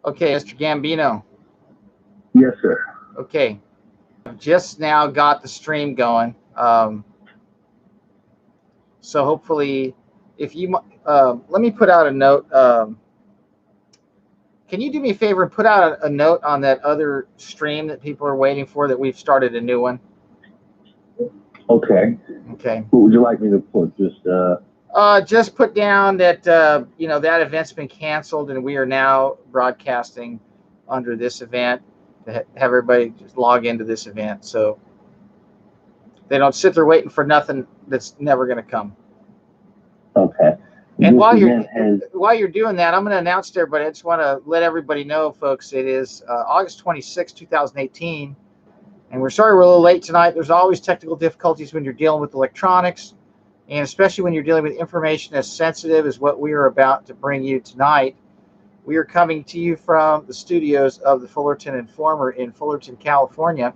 Okay, Mr. Gambino. Yes, sir. Okay, just now got the stream going. So hopefully, if you let me put out a note. Can you do me a favor and put out a note on that other stream that people are waiting for? That we've started a new one. Okay. Okay. What would you like me to put? Just put down that that event's been canceled and we are now broadcasting under this event to have everybody just log into this event so they don't sit there waiting for nothing that's never going to come. Okay. And while you're doing that, I'm going to announce to everybody. I just want to let everybody know, folks. It is August 26, 2018, and we're sorry we're a little late tonight. There's always technical difficulties when you're dealing with electronics. And especially when you're dealing with information as sensitive as what we are about to bring you tonight. We are coming to you from the studios of the Fullerton Informer in Fullerton, California.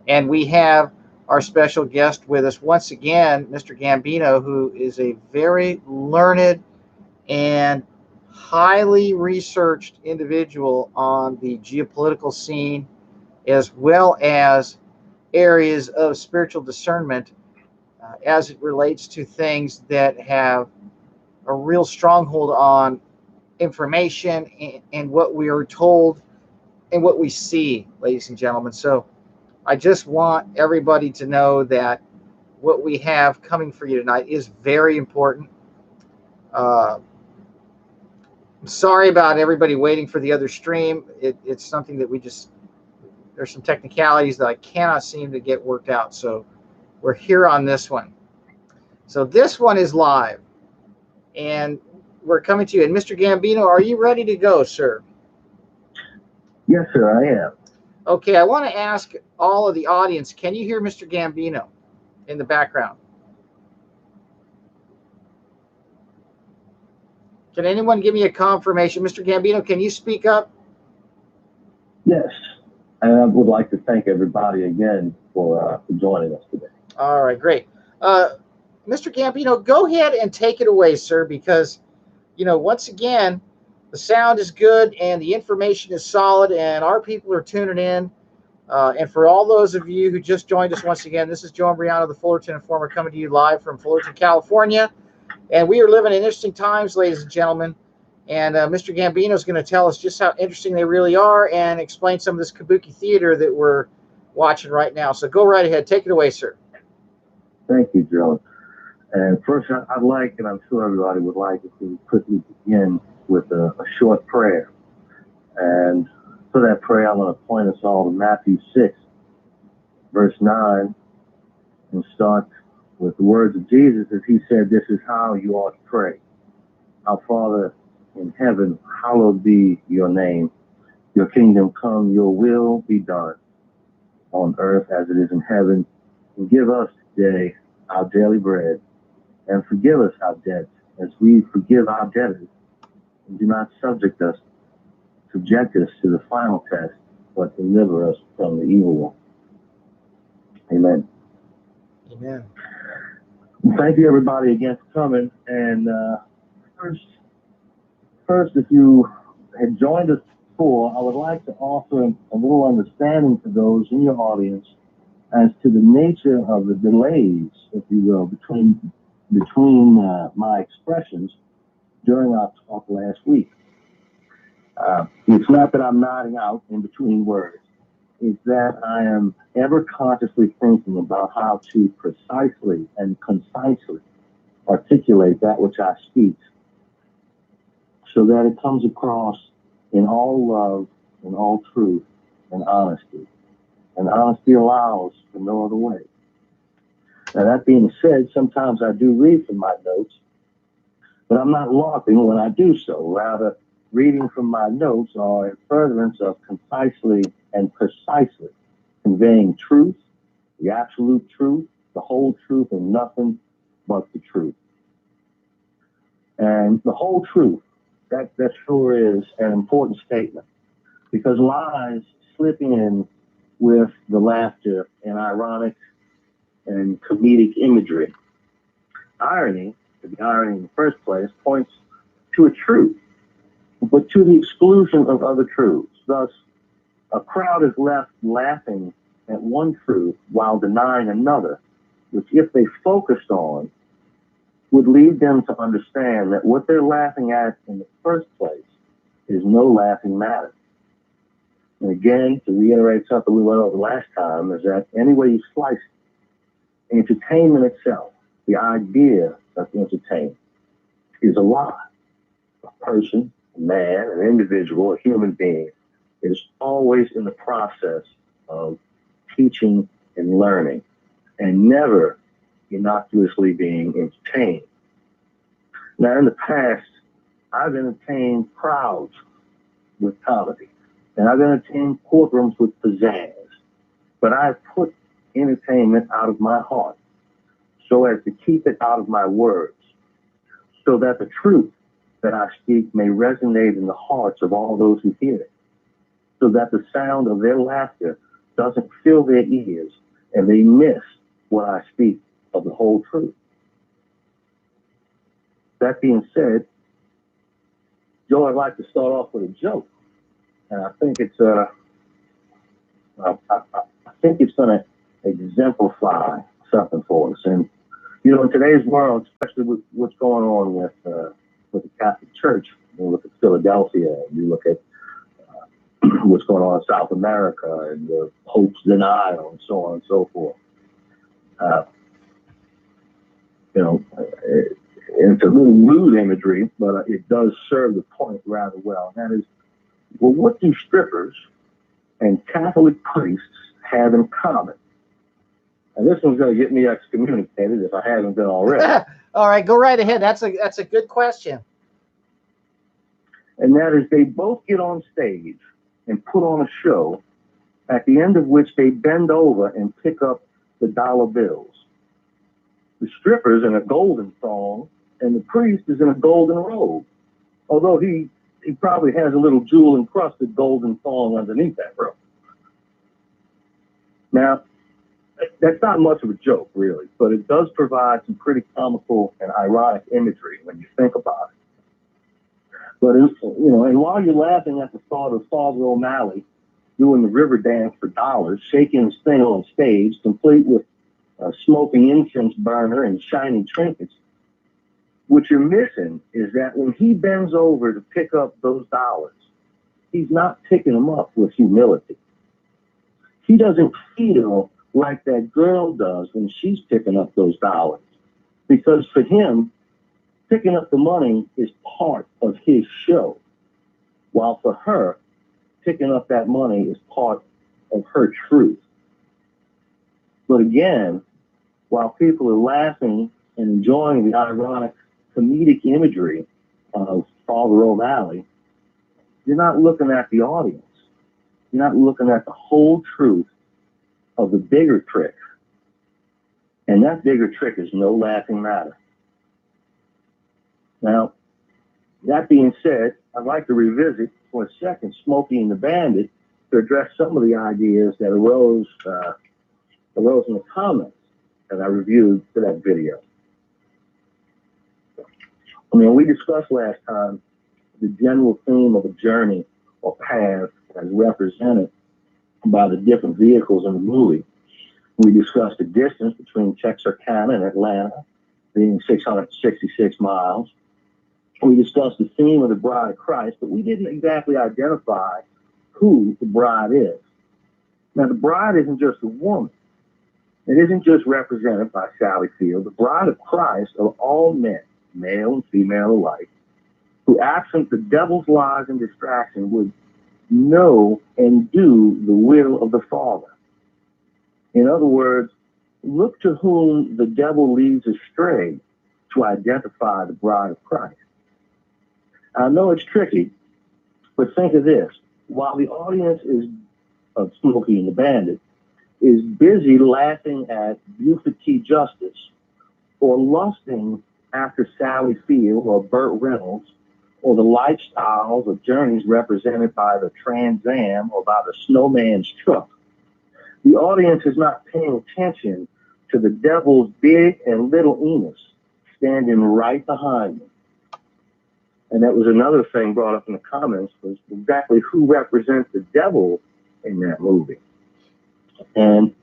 And we have our special guest with us once again, Mr. Gambino, who is a very learned and highly researched individual on the geopolitical scene, as well as areas of spiritual discernment as it relates to things that have a real stronghold on information and what we are told and what we see, ladies and gentlemen. So I just want everybody to know that what we have coming for you tonight is very important. I'm sorry about everybody waiting for the other stream. It's something that there's some technicalities that I cannot seem to get worked out. So we're here on this one. So this one is live, and we're coming to you. And Mr. Gambino, are you ready to go, sir? Yes, sir, I am. Okay, I want to ask all of the audience, can you hear Mr. Gambino in the background? Can anyone give me a confirmation? Mr. Gambino, can you speak up? Yes, and I would like to thank everybody again for joining us today. All right, great. Mr. Gambino, go ahead and take it away, sir, because, once again, the sound is good and the information is solid and our people are tuning in. And for all those of you who just joined us once again, this is Joe Briano, the Fullerton Informer, coming to you live from Fullerton, California. And we are living in interesting times, ladies and gentlemen. And Mr. Gambino is going to tell us just how interesting they really are and explain some of this kabuki theater that we're watching right now. So go right ahead. Take it away, sir. Thank you, Joe. And first, I'd like, and I'm sure everybody would like, if we quickly begin with a short prayer. And for that prayer, I'm going to point us all to Matthew 6, verse 9, and start with the words of Jesus as he said, this is how you ought to pray. Our Father in heaven, hallowed be your name. Your kingdom come, your will be done on earth as it is in heaven. And give us today our daily bread, and forgive us our debts as we forgive our debtors. And do not subject us to the final test, but deliver us from the evil one. Amen. Amen. Thank you, everybody, again for coming. And first, if you had joined us before, I would like to offer a little understanding to those in your audience as to the nature of the delays, if you will, between my expressions during our talk last week. It's not that I'm nodding out in between words. It's that I am ever consciously thinking about how to precisely and concisely articulate that which I speak so that it comes across in all love, in all truth, and honesty. And honesty allows for no other way. Now, that being said, sometimes I do read from my notes, but I'm not LARPing when I do so. Rather, reading from my notes are in furtherance of concisely and precisely conveying truth, the absolute truth, the whole truth, and nothing but the truth. And the whole truth, that sure is an important statement, because lies slip in with the laughter and ironic and comedic imagery. Irony, to be irony in the first place, points to a truth. but to the exclusion of other truths. Thus, a crowd is left laughing at one truth while denying another, which, if they focused on, would lead them to understand that what they're laughing at in the first place is no laughing matter. And again, to reiterate something we went over last time, is that any way you slice it, entertainment itself, the idea of entertainment, is a lie. A person, a man, an individual, a human being is always in the process of teaching and learning, and never innocuously being entertained. Now, in the past, I've entertained crowds with comedy, and I've entertained courtrooms with pizzazz, but I've put entertainment out of my heart so as to keep it out of my words, so that the truth that I speak may resonate in the hearts of all those who hear it, so that the sound of their laughter doesn't fill their ears and they miss what I speak of the whole truth. That being said, Joe, I'd like to start off with a joke, and I think it's going to exemplify something for us. And you know, in today's world, especially with what's going on with the Catholic Church, you look at Philadelphia, you look at what's going on in South America and the Pope's denial and so on and so forth. You know, it's a little rude imagery, but it does serve the point rather well. And that is, well, what do strippers and Catholic priests have in common? And this one's going to get me excommunicated if I haven't been already. All right, go right ahead. That's a good question. And that is, they both get on stage and put on a show, at the end of which they bend over and pick up the dollar bills. The stripper's in a golden thong, and the priest is in a golden robe, although he probably has a little jewel-encrusted golden thong underneath that robe. Now, that's not much of a joke, really, but it does provide some pretty comical and ironic imagery when you think about it. But, you know, and while you're laughing at the thought of Father O'Malley doing the river dance for dollars, shaking his thing on stage, complete with a smoking incense burner and shiny trinkets, what you're missing is that when he bends over to pick up those dollars, he's not picking them up with humility. He doesn't feel like that girl does when she's picking up those dollars, because for him, picking up the money is part of his show, while for her, picking up that money is part of her truth. But again, while people are laughing and enjoying the ironic comedic imagery of Father O'Malley, you're not looking at the audience. You're not looking at the whole truth of the bigger trick. And that bigger trick is no laughing matter. Now, that being said, I'd like to revisit for a second Smokey and the Bandit to address some of the ideas that arose in the comments that I reviewed for that video. I mean, we discussed last time the general theme of a journey or path as represented by the different vehicles in the movie. We discussed the distance between Texarkana and Atlanta being 666 miles. We discussed the theme of the Bride of Christ, but we didn't exactly identify who the bride is. Now, the bride isn't just a woman. It isn't just represented by Sally Field. The bride of Christ are all men, male and female alike, who, absent the devil's lies and distraction, would know and do the will of the Father. In other words, look to whom the devil leads astray to identify the bride of Christ. I know it's tricky, but think of this. While the audience of Smokey and the Bandit is busy laughing at Buford T. Justice or lusting after Sally Field or Burt Reynolds or the lifestyles or journeys represented by the Trans Am or by the snowman's truck, the audience is not paying attention to the devil's big and little Enos standing right behind them. And that was another thing brought up in the comments, was exactly who represents the devil in that movie. And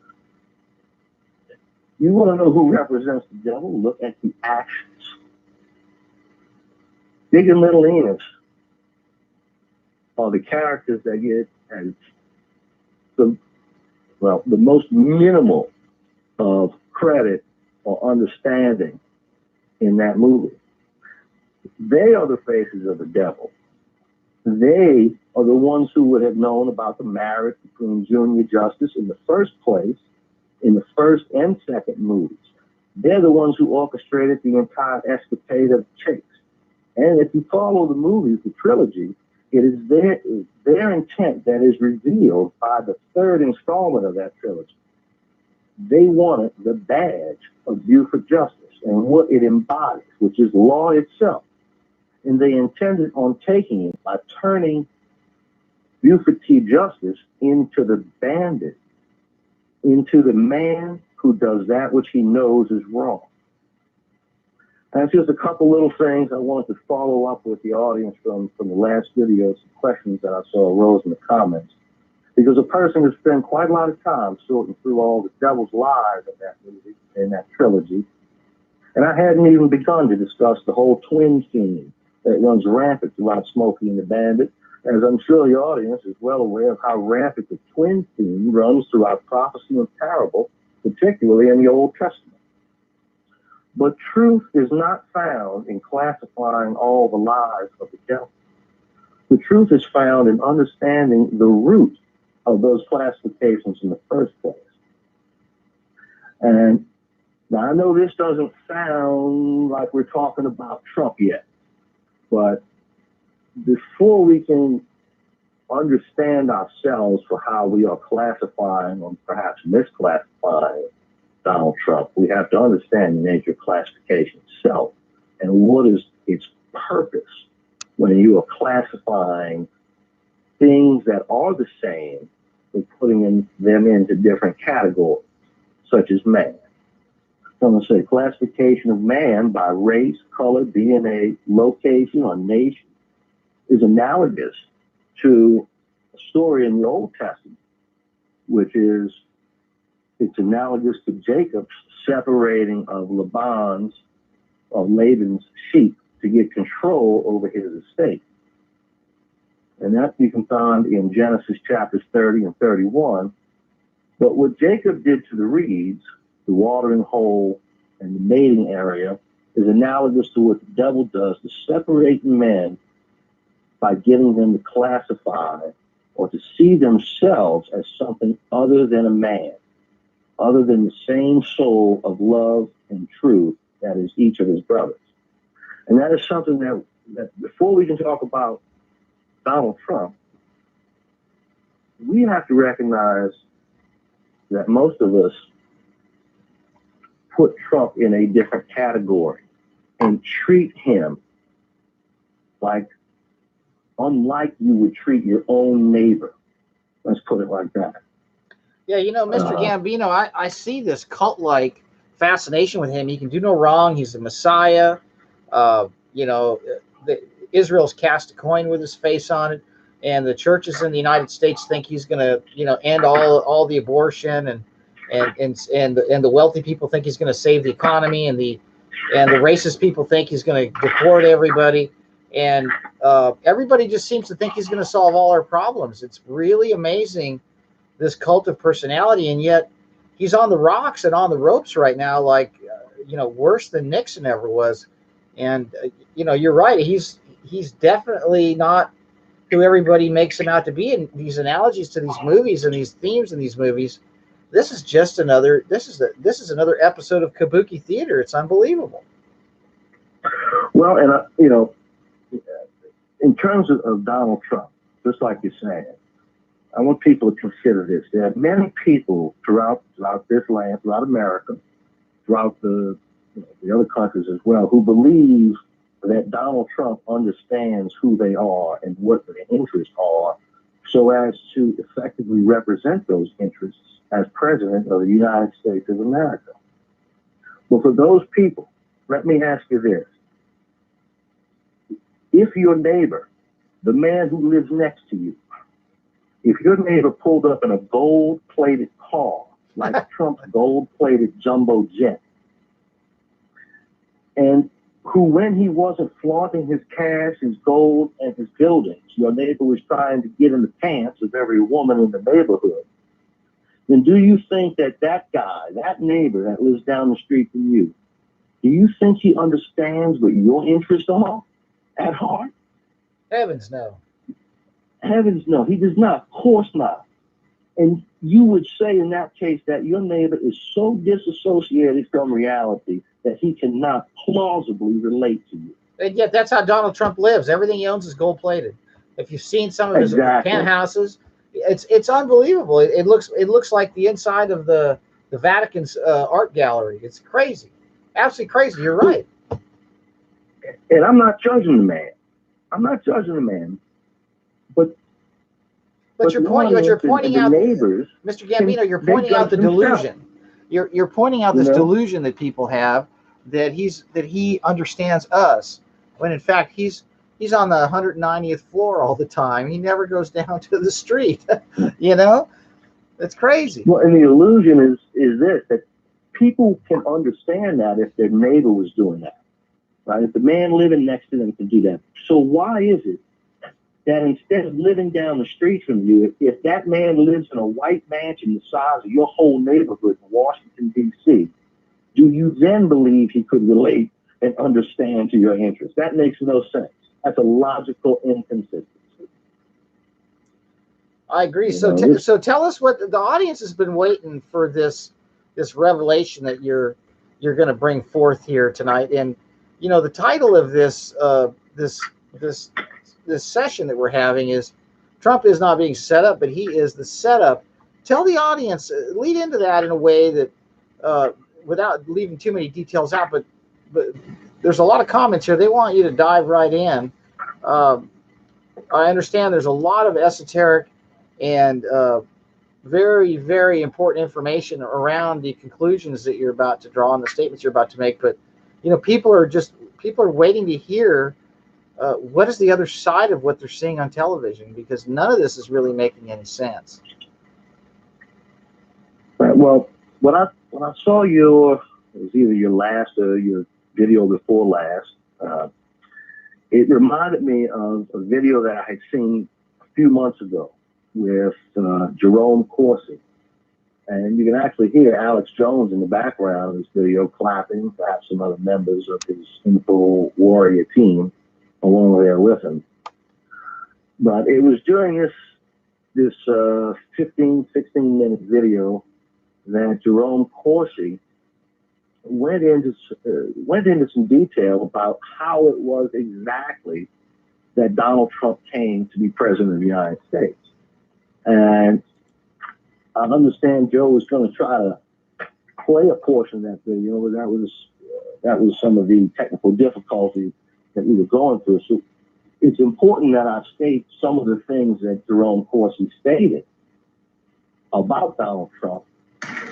you want to know who represents the devil? Look at the actions. Big and Little Enos are the characters that get as the most minimal of credit or understanding in that movie. They are the faces of the devil. They are the ones who would have known about the marriage between Junior Justice in the first place, in the first and second movies. They're the ones who orchestrated the entire escapade of Chase. And if you follow the movies, the trilogy, it is their intent that is revealed by the third installment of that trilogy. They wanted the badge of Buford Justice and what it embodies, which is law itself. And they intended on taking it by turning Buford T. Justice into the bandit, into the man who does that which he knows is wrong. And just a couple little things I wanted to follow up with the audience from the last video, some questions that I saw arose in the comments. Because a person has spent quite a lot of time sorting through all the devil's lies of that movie and that trilogy. And I hadn't even begun to discuss the whole twin theme that runs rampant throughout Smokey and the Bandit, as I'm sure the audience is well aware of how rampant the twin theme runs throughout prophecy and parable, particularly in the Old Testament. But truth is not found in classifying all the lies of the devil. The truth is found in understanding the root of those classifications in the first place. And now I know this doesn't sound like we're talking about Trump yet, but before we can understand ourselves for how we are classifying or perhaps misclassifying Donald Trump, we have to understand the nature of classification itself and what is its purpose when you are classifying things that are the same and putting them into different categories, such as man. So I'm going to say classification of man by race, color, DNA, location, or nation is analogous to a story in the Old Testament, which is it's analogous to Jacob's separating of Laban's sheep to get control over his estate. And that you can find in Genesis chapters 30 and 31. But what Jacob did to the reeds, the watering hole and the mating area, is analogous to what the devil does to separate men by getting them to classify or to see themselves as something other than a man, other than the same soul of love and truth that is each of his brothers. And that is something that before we can talk about Donald Trump, we have to recognize that most of us put Trump in a different category and treat him unlike you would treat your own neighbor. Let's put it like that. Yeah, Mr. Gambino, I see this cult-like fascination with him. He can do no wrong. He's the Messiah. Israel's cast a coin with his face on it, and the churches in the United States think he's going to, end all the abortion, and the wealthy people think he's going to save the economy, and the racist people think he's going to deport everybody, and everybody just seems to think he's going to solve all our problems. It's really amazing, this cult of personality, and yet he's on the rocks and on the ropes right now, like worse than Nixon ever was. And you're right, he's definitely not who everybody makes him out to be. And these analogies to these movies and these themes in these movies, this is another episode of Kabuki theater. It's unbelievable. Well, and in terms of Donald Trump, just like you're saying, I want people to consider this. There are many people throughout this land, throughout America, throughout the other countries as well, who believe that Donald Trump understands who they are and what their interests are, so as to effectively represent those interests as president of the United States of America. But for those people, let me ask you this. if your neighbor, the man who lives next to you, if your neighbor pulled up in a gold-plated car, like Trump's gold-plated jumbo jet, and who, when he wasn't flaunting his cash, his gold, and his buildings, your neighbor was trying to get in the pants of every woman in the neighborhood, then do you think that that guy, that neighbor that lives down the street from you, do you think he understands what your interests are at heart? Heavens no. Heavens no, he does not. Of course not. And you would say in that case that your neighbor is so disassociated from reality that he cannot plausibly relate to you. And yet that's how Donald Trump lives. Everything he owns is gold-plated. If you've seen some of his penthouses, it's unbelievable. It looks like the inside of the Vatican's art gallery. It's crazy. Absolutely crazy. You're right. And I'm not judging the man. I'm not judging the man. But you're pointing out neighbors, Mr. Gambino, you're pointing out the delusion. You're pointing out this delusion that people have that he understands us, when in fact he's on the 190th floor all the time. He never goes down to the street. It's crazy. Well, and the illusion is this, that people can understand that if their neighbor was doing that, right? If the man living next to them can do that. So why is it that instead of living down the street from you, if that man lives in a white mansion the size of your whole neighborhood in Washington, D.C., do you then believe he could relate and understand to your interests? That makes no sense. That's a logical inconsistency. I agree. So tell us what the audience has been waiting for, this revelation that you're going to bring forth here tonight. And the title of this session that we're having is Trump is not being set up, but he is the setup. Tell the audience, lead into that in a way that without leaving too many details out, but there's a lot of comments here. They want you to dive right in. I understand there's a lot of esoteric and very, very important information around the conclusions that you're about to draw and the statements you're about to make. But, people are waiting to hear what is the other side of what they're seeing on television, because none of this is really making any sense. Right. Well, when I saw it was either your last or your video before last, it reminded me of a video that I had seen a few months ago with Jerome Corsi. And you can actually hear Alex Jones in the background of this video clapping, perhaps some other members of his Info Warrior team along there with him. But it was during this 15, 16-minute video that Jerome Corsi went into some detail about how it was exactly that Donald Trump came to be president of the United States. And I understand Joe was going to try to play a portion of that video, but that was some of the technical difficulties that we were going through. So it's important that I state some of the things that Jerome Corsi stated about Donald Trump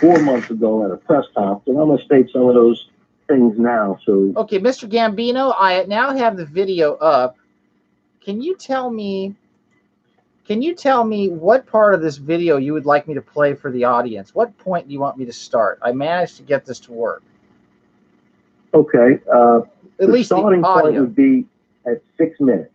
4 months ago at a press conference, and I'm going to state some of those things now. So, okay, Mr. Gambino, I now have the video up. Can you tell me what part of this video you would like me to play for the audience? What point do you want me to start? I managed to get this to work. Okay. At least the starting point would be at 6 minutes.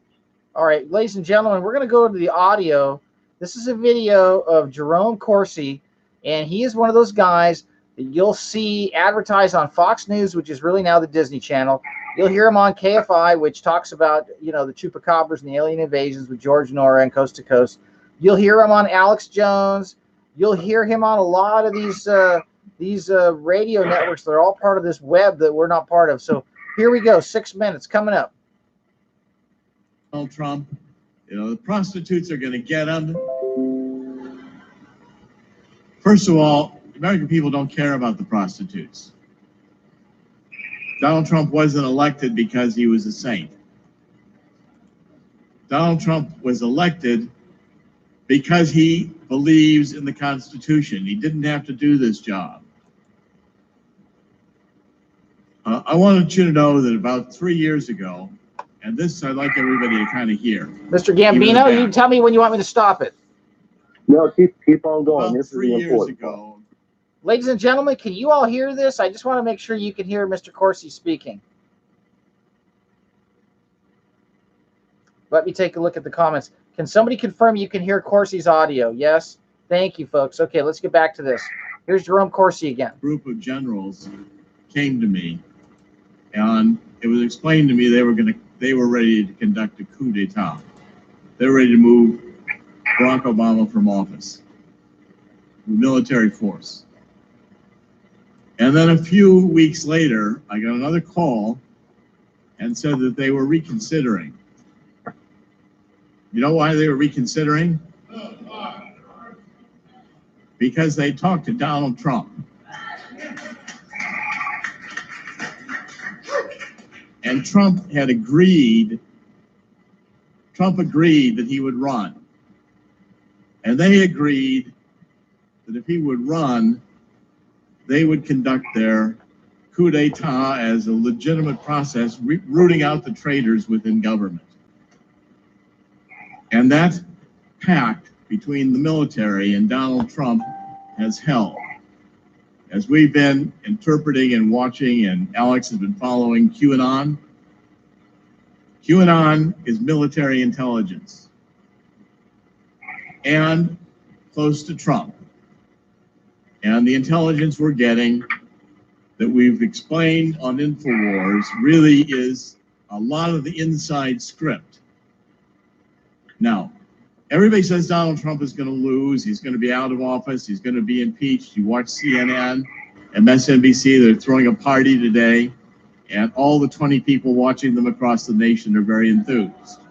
All right, ladies and gentlemen, we're going to go to the audio. This is a video of Jerome Corsi, and he is one of those guys that you'll see advertised on Fox News, which is really now the Disney Channel. You'll hear him on KFI, which talks about, the chupacabras and the alien invasions with George Nora and Coast to Coast. You'll hear him on Alex Jones. You'll hear him on a lot of these radio networks that are all part of this web that we're not part of. So here we go, 6 minutes coming up. Donald Trump, the prostitutes are going to get him. First of all, American people don't care about the prostitutes. Donald Trump wasn't elected because he was a saint. Donald Trump was elected because he believes in the Constitution. He didn't have to do this job. I wanted you to know that about 3 years ago, And this I'd like everybody to kind of hear. Mr. Gambino, you tell me when you want me to stop it. No, keep on going. About This is 3 the years important ago, Ladies and gentlemen, can you all hear this? I just want to make sure you can hear Mr. Corsi speaking. Let me take a look at the comments. Can somebody confirm you can hear Corsi's audio? Yes? Thank you, folks. Okay, let's get back to this. Here's Jerome Corsi again. a group of generals came to me, and it was explained to me they were ready to conduct a coup d'etat. They were ready to move Barack Obama from office with military force. And then a few weeks later, I got another call and said that they were reconsidering. You know why they were reconsidering? Because they talked to Donald Trump. And Trump agreed that he would run. And they agreed that if he would run, they would conduct their coup d'etat as a legitimate process, rooting out the traitors within government. And that pact between the military and Donald Trump has held. As we've been interpreting and watching, and Alex has been following QAnon, QAnon is military intelligence and close to Trump. And the intelligence we're getting that we've explained on InfoWars really is a lot of the inside script. Now, everybody says Donald Trump is going to lose. He's going to be out of office. He's going to be impeached. You watch CNN, MSNBC, they're throwing a party today, and all the 20 people watching them across the nation are very enthused.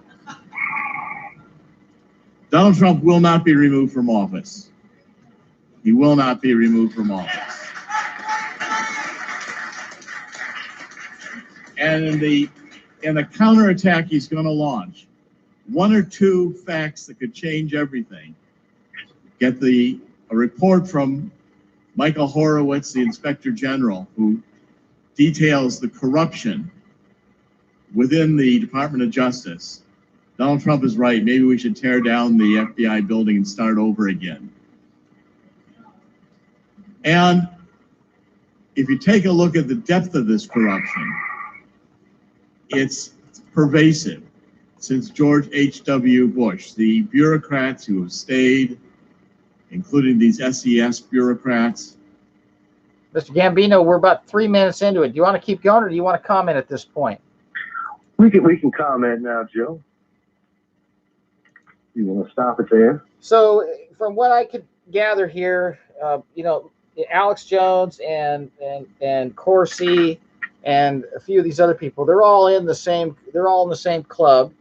Donald Trump will not be removed from office. He will not be removed from office. And in the counterattack he's going to launch, one or two facts that could change everything. Get a report from Michael Horowitz, the Inspector General, who details the corruption within the Department of Justice. Donald Trump is right. Maybe we should tear down the FBI building and start over again. And if you take a look at the depth of this corruption, it's pervasive. Since George H.W. Bush, the bureaucrats who have stayed, including these SES bureaucrats. Mr. Gambino, we're about 3 minutes into it. Do you want to keep going, or do you want to comment at this point? We can comment now, Joe. You want to stop it there? So, from what I could gather here, Alex Jones and Corsi and a few of these other people, they're all in the same club,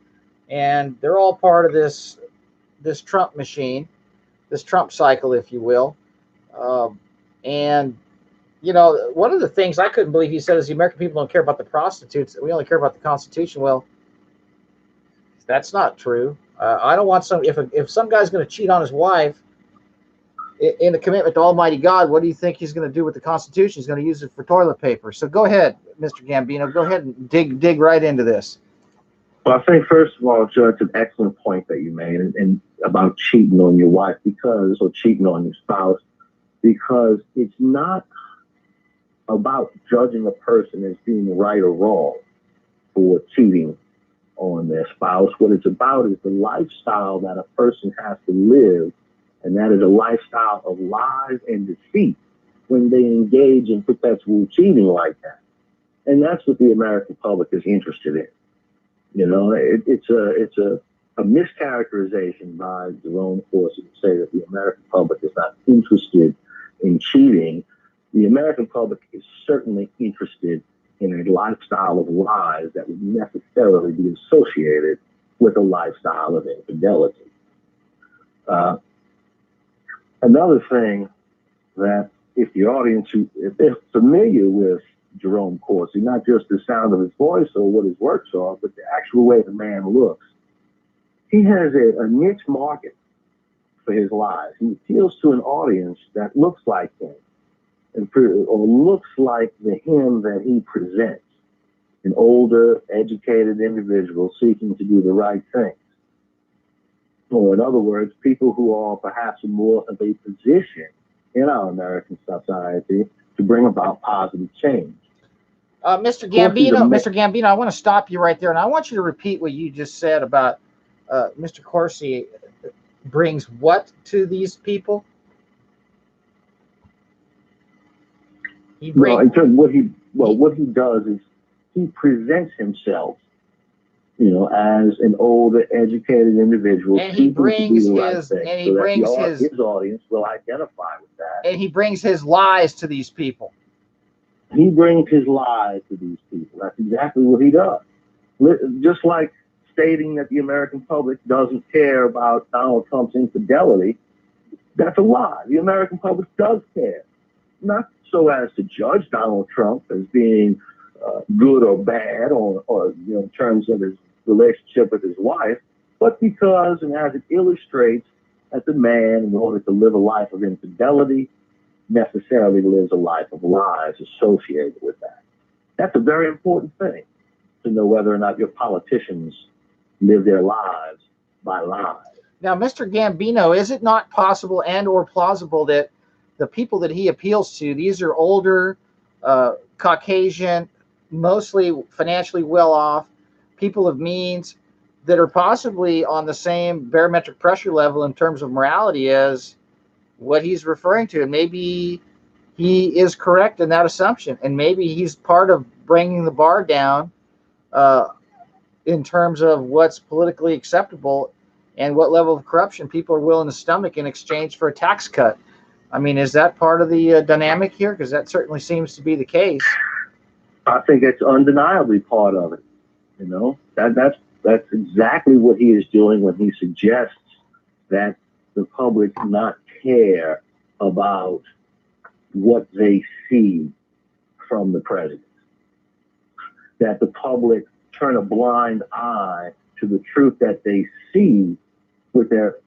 and they're all part of this Trump machine, this Trump cycle, if you will. And one of the things I couldn't believe he said is the American people don't care about the prostitutes. We only care about the Constitution. Well, that's not true. I don't want if some guy's going to cheat on his wife in a commitment to Almighty God, what do you think he's going to do with the Constitution? He's going to use it for toilet paper. So go ahead, Mr. Gambino. Go ahead and dig right into this. Well, I think, first of all, Joe, it's an excellent point that you made and about cheating on your wife or cheating on your spouse, because it's not about judging a person as being right or wrong for cheating on their spouse. What it's about is the lifestyle that a person has to live, and that is a lifestyle of lies and deceit when they engage in perpetual cheating like that. And that's what the American public is interested in. It's a mischaracterization by Jerome Corsi to say that the American public is not interested in cheating. The American public is certainly interested in a lifestyle of lies that would necessarily be associated with a lifestyle of infidelity. Another thing that if the audience, if they're familiar with Jerome Corsi, not just the sound of his voice or what his works are, but the actual way the man looks, he has a niche market for his lies. He appeals to an audience that looks like him or looks like the him that he presents. an older, educated individual seeking to do the right thing. Or in other words, people who are perhaps in more of a position in our American society to bring about positive change. Mr. Gambino, I want to stop you right there, and I want you to repeat what you just said about Mr. Corsi brings what to these people? Well, in terms of what he does is he presents himself, as an older, educated individual, and he brings his his audience will identify with that. And he brings his lies to these people. He brings his lies to these people. That's exactly what he does. Just like stating that the American public doesn't care about Donald Trump's infidelity, that's a lie. The American public does care. Not so as to judge Donald Trump as being good or bad, or in terms of his relationship with his wife, but because, and as it illustrates, that the man, in order to live a life of infidelity, necessarily lives a life of lies associated with that. That's a very important thing, to know whether or not your politicians live their lives by lies. Now, Mr. Gambino, is it not possible and or plausible that the people that he appeals to, these are older, Caucasian, mostly financially well off, people of means that are possibly on the same barometric pressure level in terms of morality as what he's referring to? And maybe he is correct in that assumption, and maybe he's part of bringing the bar down in terms of what's politically acceptable and what level of corruption people are willing to stomach in exchange for a tax cut. I mean, is that part of the dynamic here? Because that certainly seems to be the case. I think it's undeniably part of it. That's exactly what he is doing when he suggests that the public not care about what they see from the president, that the public turn a blind eye to the truth that they see with their,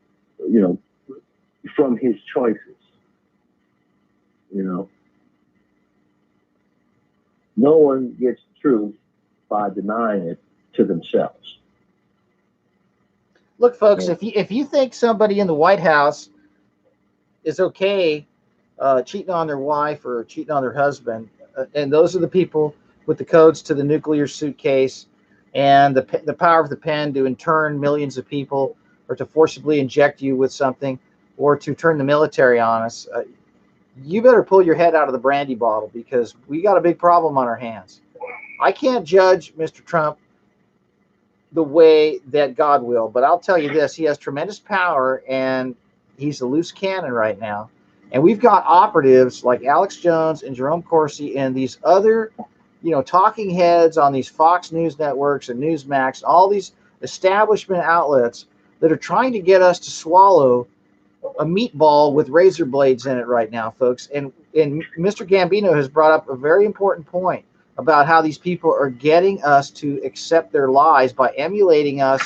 from his choices. No one gets truth by denying it to themselves. Look, folks, if you think somebody in the White House is okay cheating on their wife or cheating on their husband, and those are the people with the codes to the nuclear suitcase and the power of the pen to intern millions of people, or to forcibly inject you with something, or to turn the military on us, you better pull your head out of the brandy bottle, because we got a big problem on our hands. I can't judge Mr. Trump the way that God will, but I'll tell you this: he has tremendous power, and he's a loose cannon right now. And we've got operatives like Alex Jones and Jerome Corsi and these other, talking heads on these Fox News networks and Newsmax, all these establishment outlets that are trying to get us to swallow a meatball with razor blades in it right now, folks. And Mr. Gambino has brought up a very important point about how these people are getting us to accept their lies by emulating us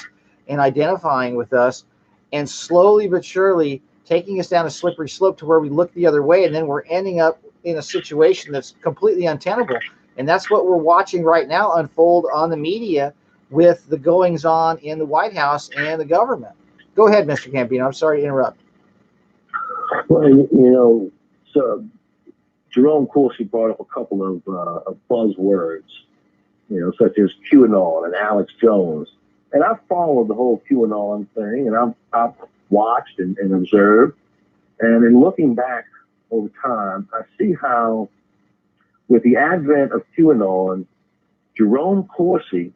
and identifying with us, and slowly but surely taking us down a slippery slope to where we look the other way, and then we're ending up in a situation that's completely untenable. And that's what we're watching right now unfold on the media with the goings on in the White House and the government. Go ahead, Mr. Gambino. I'm sorry to interrupt. Well, so Jerome Corsi brought up a couple of buzzwords, such as QAnon and Alex Jones. And I've followed the whole QAnon thing, and I've watched and observed. And in looking back over time, I see how, with the advent of QAnon, Jerome Corsi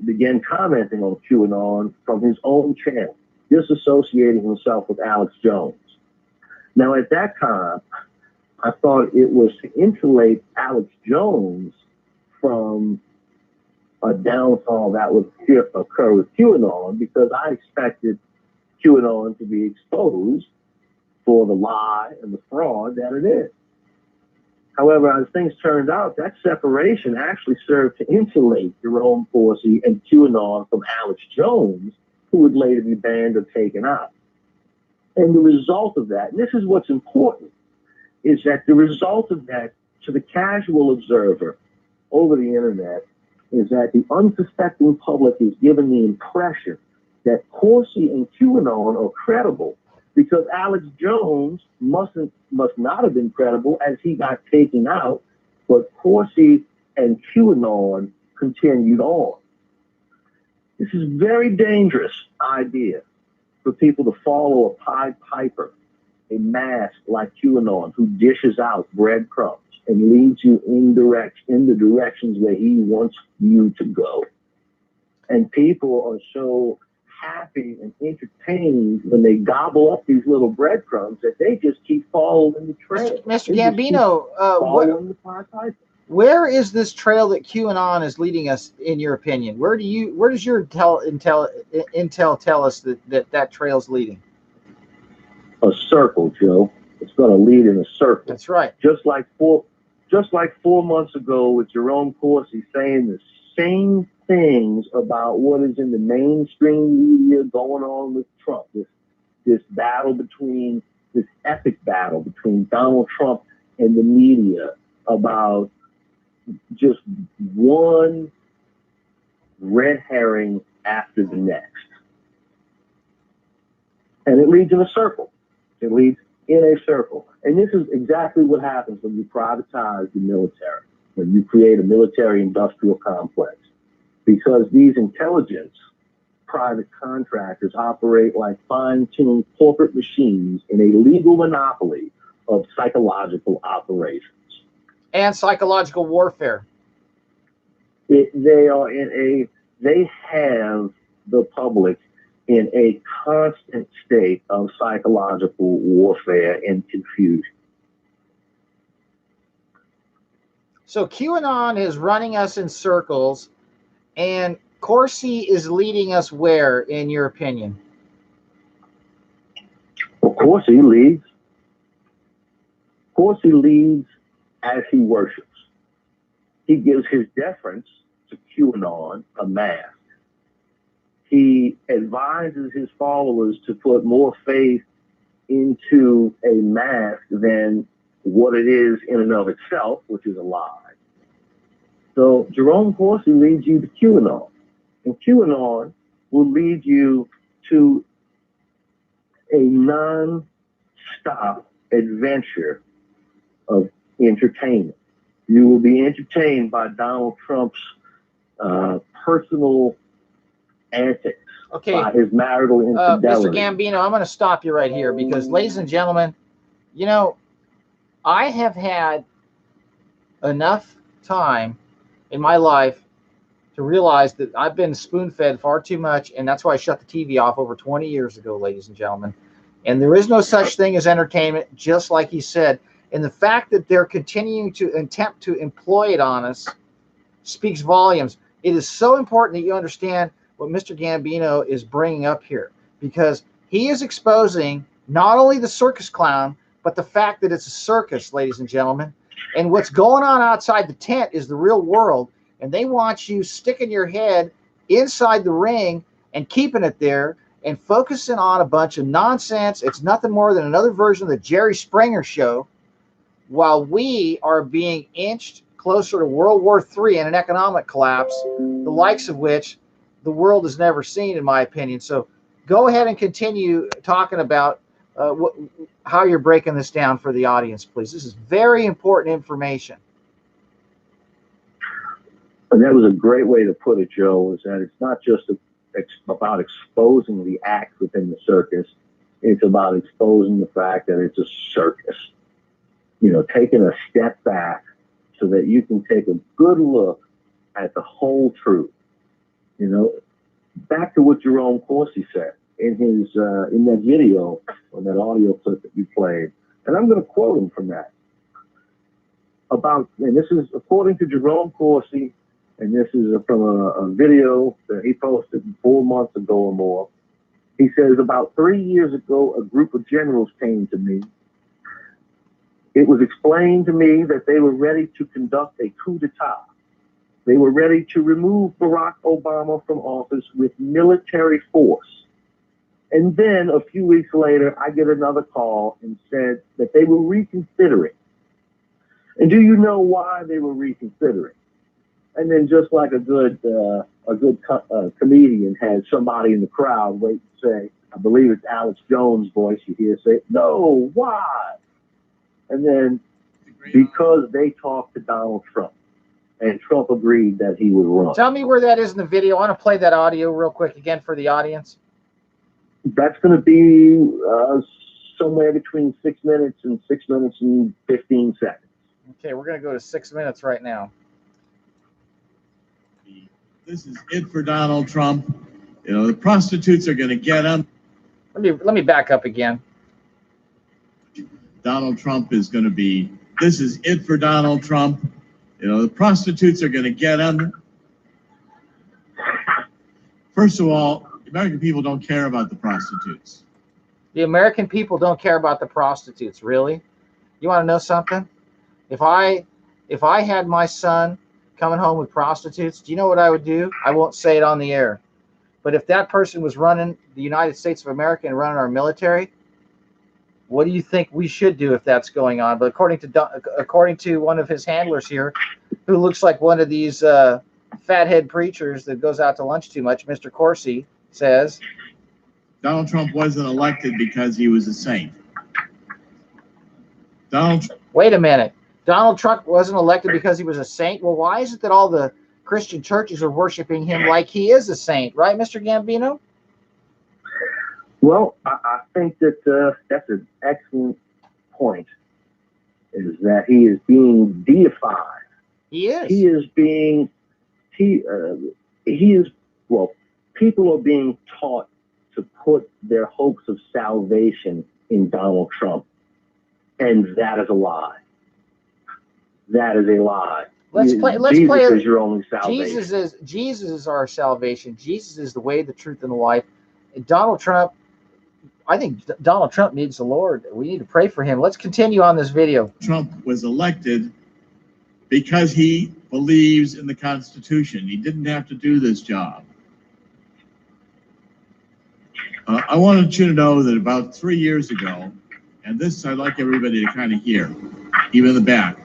began commenting on QAnon from his own channel, disassociating himself with Alex Jones. Now, at that time, I thought it was to insulate Alex Jones from a downfall that would occur with QAnon, because I expected QAnon to be exposed for the lie and the fraud that it is. However, as things turned out, that separation actually served to insulate Jerome Corsi and QAnon from Alex Jones, who would later be banned or taken out. And the result of that, and this is what's important, is that the result of that, to the casual observer, over the internet is that the unsuspecting public is given the impression that Corsi and QAnon are credible because Alex Jones must not have been credible as he got taken out, but Corsi and QAnon continued on. This is a very dangerous idea for people to follow a Pied Piper, a mask like QAnon, who dishes out breadcrumbs and leads you in the directions where he wants you to go. And people are so happy and entertained when they gobble up these little breadcrumbs that they just keep following the trail. Mr. Gambino, where is this trail that QAnon is leading us, in your opinion? Where does your intel tell us that trail's leading? A circle, Joe. It's going to lead in a circle. That's right. Just like 4 months ago with Jerome Corsi saying the same things about what is in the mainstream media going on with Trump. This epic battle between Donald Trump and the media about just one red herring after the next. And it leads in a circle. It leads in a circle. And this is exactly what happens when you privatize the military, when you create a military-industrial complex. Because these intelligence private contractors operate like fine-tuned corporate machines in a legal monopoly of psychological operations. And psychological warfare. They have the public in a constant state of psychological warfare and confusion. So QAnon is running us in circles, and Corsi is leading us where, in your opinion? Well, Corsi leads as he worships. He gives his deference to QAnon, a mask. He advises his followers to put more faith into a mask than what it is in and of itself, which is a lie. So Jerome Corsi leads you to QAnon, and QAnon will lead you to a non-stop adventure of entertainment. You will be entertained by Donald Trump's personal antics, by his marital infidelity. Mr. Gambino, I'm going to stop you right here because, ladies and gentlemen, you know, I have had enough time in my life to realize that I've been spoon-fed far too much, and that's why I shut the TV off over 20 years ago, ladies and gentlemen. And there is no such thing as entertainment, just like he said. And the fact that they're continuing to attempt to employ it on us speaks volumes. It is so important that you understand what Mr. Gambino is bringing up here, because he is exposing not only the circus clown, but the fact that it's a circus, ladies and gentlemen. And what's going on outside the tent is the real world, and they want you sticking your head inside the ring and keeping it there and focusing on a bunch of nonsense. It's nothing more than another version of the Jerry Springer show, while we are being inched closer to World War III and an economic collapse, the likes of which the world has never seen, in my opinion. So go ahead and continue talking about how you're breaking this down for the audience, please. This is very important information. And that was a great way to put it, Joe, is that it's not just about exposing the act within the circus. It's about exposing the fact that it's a circus. You know, taking a step back so that you can take a good look at the whole truth. You know, back to what Jerome Corsi said in his in that video, or that audio clip that you played, and I'm going to quote him from that. And this is according to Jerome Corsi, and this is from a video that he posted 4 months ago or more. He says, about 3 years ago, a group of generals came to me. It was explained to me that they were ready to conduct a coup d'etat. They were ready to remove Barack Obama from office with military force. And then a few weeks later, I get another call and said that they were reconsidering. And do you know why they were reconsidering? And then just like a good comedian has somebody in the crowd wait to say, I believe it's Alex Jones' voice, you hear say, no, why? And then because they talked to Donald Trump and Trump agreed that he would run. Tell me where that is in the video. I want to play that audio real quick again for the audience. That's going to be somewhere between 6 minutes and 6 minutes and 15 seconds. Okay, we're going to go to 6 minutes right now. This is it for Donald Trump. You know, the prostitutes are going to get him. Let me back up again. Donald Trump is going to be, this is it for Donald Trump. You know, the prostitutes are going to get him. First of all, the American people don't care about the prostitutes. The American people don't care about the prostitutes, really? You want to know something? If I had my son coming home with prostitutes, do you know what I would do? I won't say it on the air. But if that person was running the United States of America and running our military, what do you think we should do if that's going on? But according to one of his handlers here, who looks like one of these fathead preachers that goes out to lunch too much, Mr. Corsi, says Donald Trump wasn't elected because he was a saint. Wait a minute. Donald Trump wasn't elected because he was a saint? Well, why is it that all the Christian churches are worshiping him like he is a saint, right, Mr. Gambino? Well, I think that that's an excellent point, is that he is being deified. He is. He is being, he is, well, people are being taught to put their hopes of salvation in Donald Trump. And that is a lie. That is a lie. Let's play is your only salvation. Jesus is our salvation. Jesus is the way, the truth, and the life. And Donald Trump, I think Donald Trump needs the Lord. We need to pray for him. Let's continue on this video. Trump was elected because he believes in the Constitution. He didn't have to do this job. I wanted you to know that about 3 years ago, and this I'd like everybody to kind of hear, even in the back.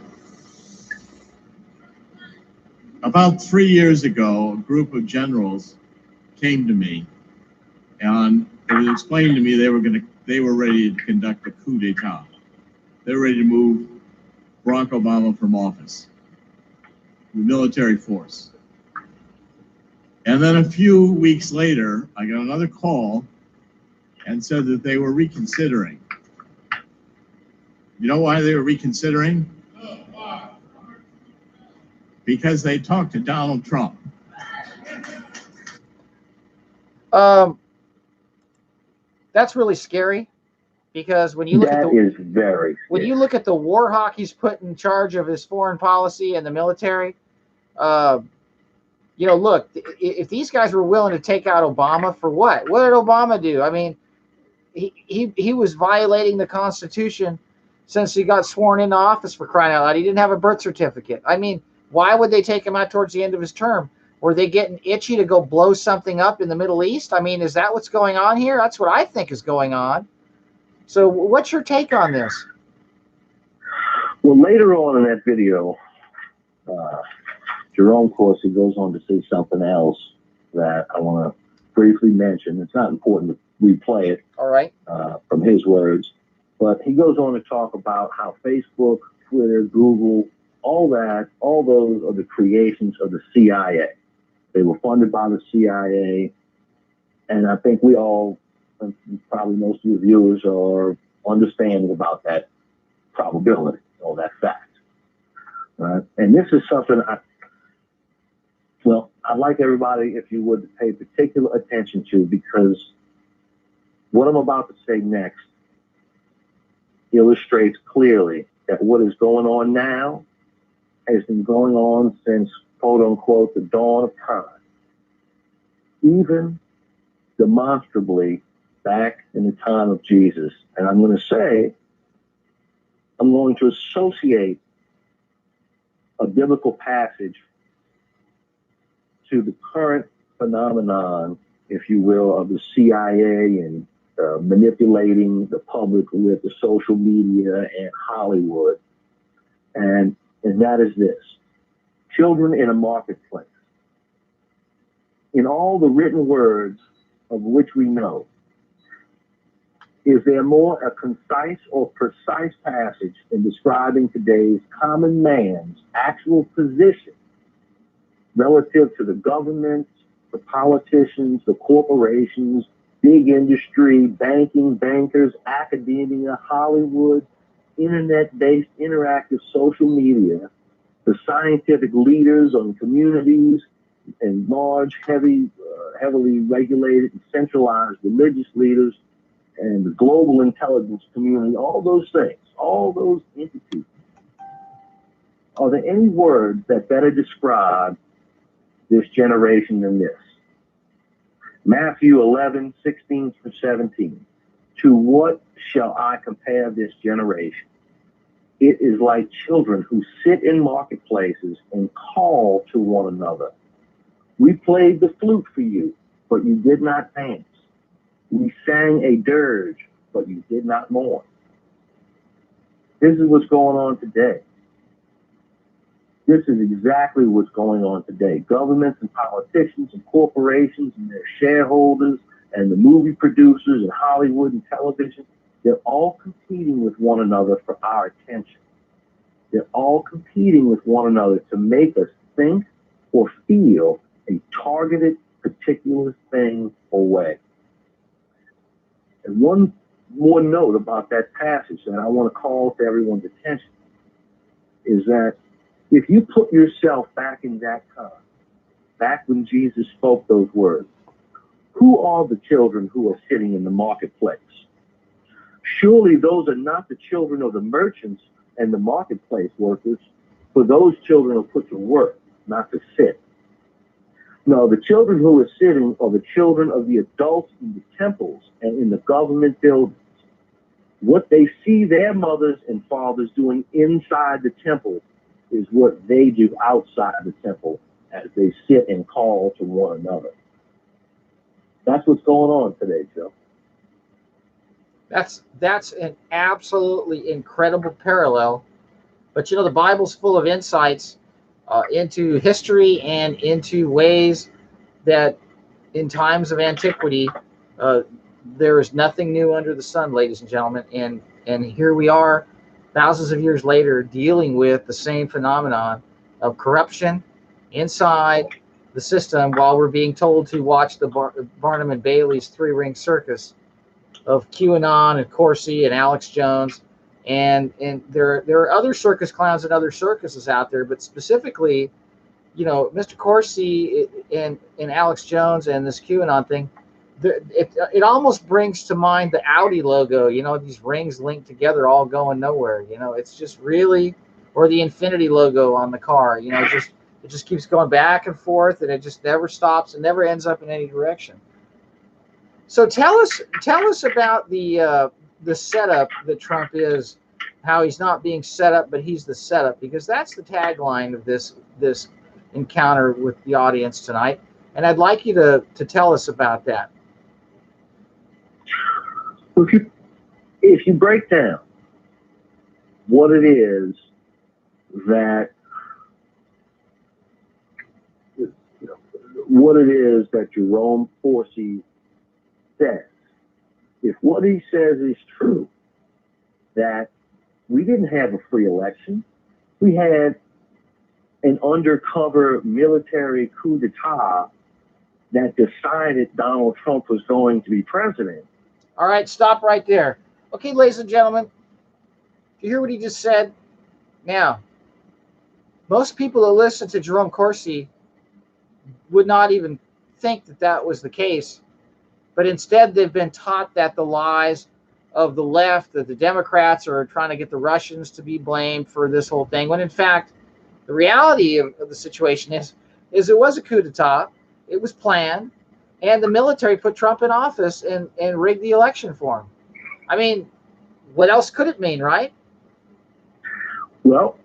About 3 years ago, a group of generals came to me, and it was explained to me they were ready to conduct a coup d'etat. They were ready to move Barack Obama from office, the military force. And then a few weeks later, I got another call and said that they were reconsidering. You know why they were reconsidering? Because they talked to Donald Trump. That's really scary, because when you look that is very when you look at the war hawk he's put in charge of his foreign policy and the military, you know, look, if these guys were willing to take out Obama for what? What did Obama do? I mean, he was violating the Constitution since he got sworn into office, for crying out loud. He didn't have a birth certificate. I mean, why would they take him out towards the end of his term? Were they getting itchy to go blow something up in the Middle East? I mean, is that what's going on here? That's what I think is going on. So what's your take on this? Well, later on in that video, Jerome Corsi goes on to say something else that I want to briefly mention. It's not important to replay it. All right. From his words. But he goes on to talk about how Facebook, Twitter, Google, all those are the creations of the CIA. They were funded by the CIA. And I think we all, probably most of the viewers, are understanding about that probability or that fact. Right? And this is something I'd like everybody, if you would, to pay particular attention to, because what I'm about to say next illustrates clearly that what is going on now has been going on since, quote unquote, the dawn of time. Even demonstrably back in the time of Jesus. And I'm going to associate a biblical passage to the current phenomenon, if you will, of the CIA and manipulating the public with the social media and Hollywood. And that is this. children in a marketplace. In all the written words of which we know, is there more a concise or precise passage in describing today's common man's actual position relative to the government, the politicians, the corporations, big industry, banking, bankers, academia, Hollywood, internet-based interactive social media, the scientific leaders on communities, and large, heavily regulated and centralized religious leaders, and the global intelligence community, all those things, all those entities? Are there any words that better describe this generation than this? Matthew 11:16-17. To what shall I compare this generation? It is like children who sit in marketplaces and call to one another. We played the flute for you, but you did not dance. We sang a dirge, but you did not mourn. This is what's going on today. This is exactly what's going on today. Governments and politicians and corporations and their shareholders and the movie producers and Hollywood and television, they're all competing with one another for our attention. They're all competing with one another to make us think or feel a targeted, particular thing or way. And one more note about that passage that I want to call to everyone's attention is that if you put yourself back in that time, back when Jesus spoke those words, who are the children who are sitting in the marketplace? Surely those are not the children of the merchants and the marketplace workers, for those children are put to work, not to sit. No, the children who are sitting are the children of the adults in the temples and in the government buildings. What they see their mothers and fathers doing inside the temple is what they do outside the temple as they sit and call to one another. That's what's going on today, Joe. That's an absolutely incredible parallel. But you know, the Bible's full of insights into history and into ways that in times of antiquity, there is nothing new under the sun, ladies and gentlemen. And here we are, thousands of years later, dealing with the same phenomenon of corruption inside the system while we're being told to watch the Barnum and Bailey's three-ring circus of QAnon and Corsi and Alex Jones. And there are other circus clowns and other circuses out there, but specifically, you know, Mr. Corsi and Alex Jones and this QAnon thing, it almost brings to mind the Audi logo, you know, these rings linked together all going nowhere. You know, it's just really, or the Infinity logo on the car, you know, it just keeps going back and forth, and it just never stops and never ends up in any direction. So tell us about the setup that Trump is, how he's not being set up, but he's the setup, because that's the tagline of this encounter with the audience tonight. And I'd like you to tell us about that. If you break down what it is that Jerome Corsi says, if what he says is true, that we didn't have a free election, we had an undercover military coup d'etat that decided Donald Trump was going to be president. All right, stop right there. Okay, ladies and gentlemen, you hear what he just said? Now, most people that listen to Jerome Corsi would not even think that that was the case, but instead they've been taught that the lies of the left, that the Democrats are trying to get the Russians to be blamed for this whole thing, when in fact, the reality of the situation is it was a coup d'etat, it was planned, and the military put Trump in office and rigged the election for him. I mean, what else could it mean, right? Well,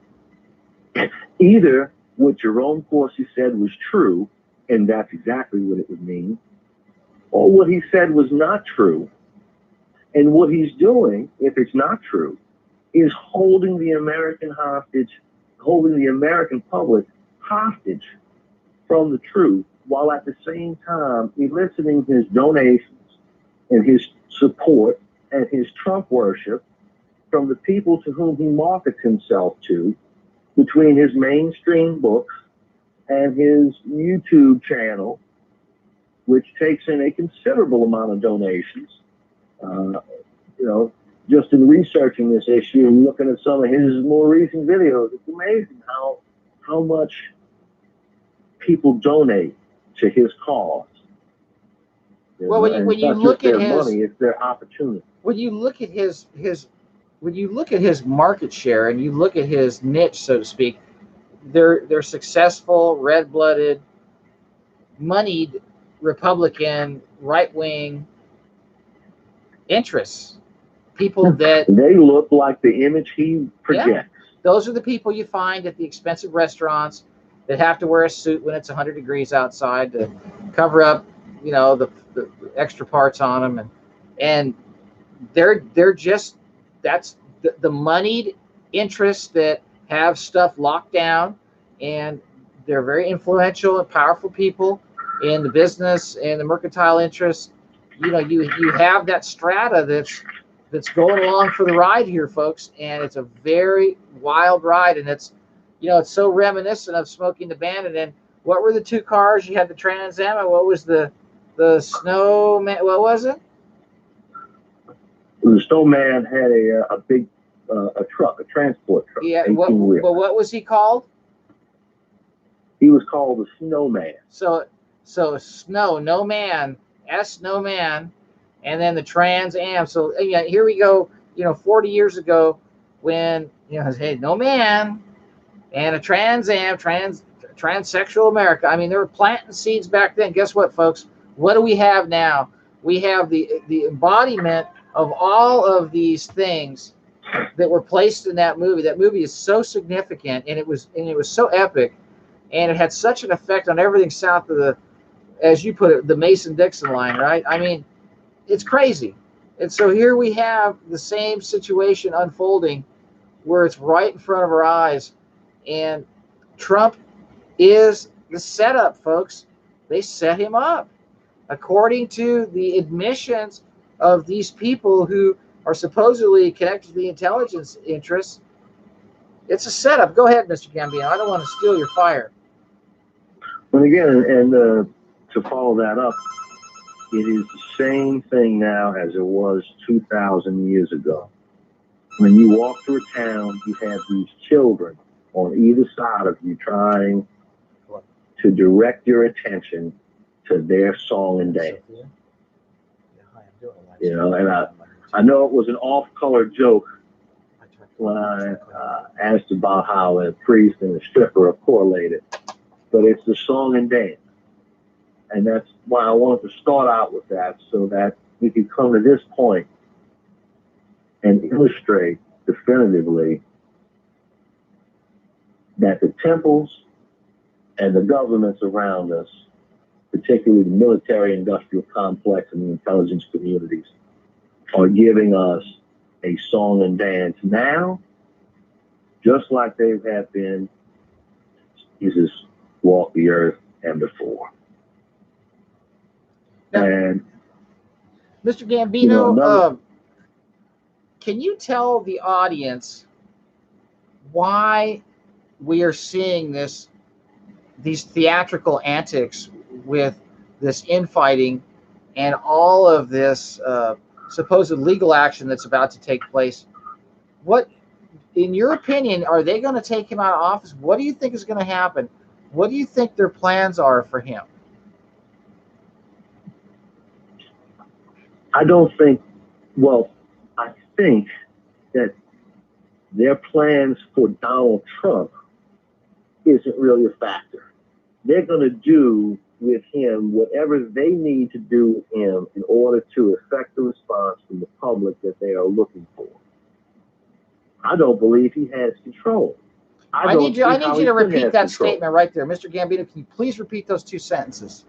either what Jerome Corsi said was true, and that's exactly what it would mean, or what he said was not true. And what he's doing, if it's not true, is holding the American hostage, holding the American public hostage from the truth, while at the same time eliciting his donations and his support and his Trump worship from the people to whom he markets himself to, between his mainstream books and his YouTube channel, which takes in a considerable amount of donations. Just in researching this issue and looking at some of his more recent videos, it's amazing how much people donate to his cause. Well, when you look at his money, it's their opportunity. When you look at his market share and you look at his niche, so to speak, they're successful, red-blooded, moneyed Republican right-wing interests. People that they look like the image he projects. Yeah, those are the people you find at the expensive restaurants that have to wear a suit when it's 100 degrees outside to cover up, the extra parts on them, and they're just, that's the moneyed interests that have stuff locked down, and they're very influential and powerful people in the business and the mercantile interests. You have that strata that's going along for the ride here, folks, and it's a very wild ride, and it's so reminiscent of Smokey the Bandit. And what were the two cars? You had the Trans Am, and what was the Snowman? What was it? The Snowman had a big truck, a transport truck. Yeah, but what was he called? He was called the Snowman. So Snow, no man, Snowman. And then the Trans Am. So yeah, here we go. 40 years ago, when hey, no man, and a Trans Am, transsexual America. I mean, they were planting seeds back then. Guess what, folks? What do we have now? We have the embodiment of all of these things that were placed in that movie. That movie is so significant, and it was so epic, and it had such an effect on everything south of the, as you put it, the Mason-Dixon line, right? I mean, it's crazy. And so here we have the same situation unfolding where it's right in front of our eyes. And Trump is the setup, folks. They set him up. According to the admissions of these people who are supposedly connected to the intelligence interests, it's a setup. Go ahead, Mr. Gambino. I don't want to steal your fire. But again, and to follow that up, it is the same thing now as it was 2,000 years ago. When you walk through a town, you have these children on either side of you trying to direct your attention to their song and dance. And I know it was an off-color joke when I asked about how a priest and a stripper are correlated, but it's the song and dance. And that's why I wanted to start out with that, so that we could come to this point and illustrate definitively that the temples and the governments around us, particularly the military-industrial complex and the intelligence communities, are giving us a song and dance now, just like they have been Jesus walked the earth and before. Now, and Mr. Gambino, can you tell the audience why we are seeing these theatrical antics with this infighting and all of this supposed legal action that's about to take place? What, in your opinion, are they going to take him out of office? What do you think is going to happen? What do you think their plans are for him? I think that their plans for Donald Trump isn't really a factor. They're going to do with him whatever they need to do with him in order to effect the response from the public that they are looking for. I don't believe he has control. I need you to repeat that statement right there. Mr. Gambino, can you please repeat those two sentences?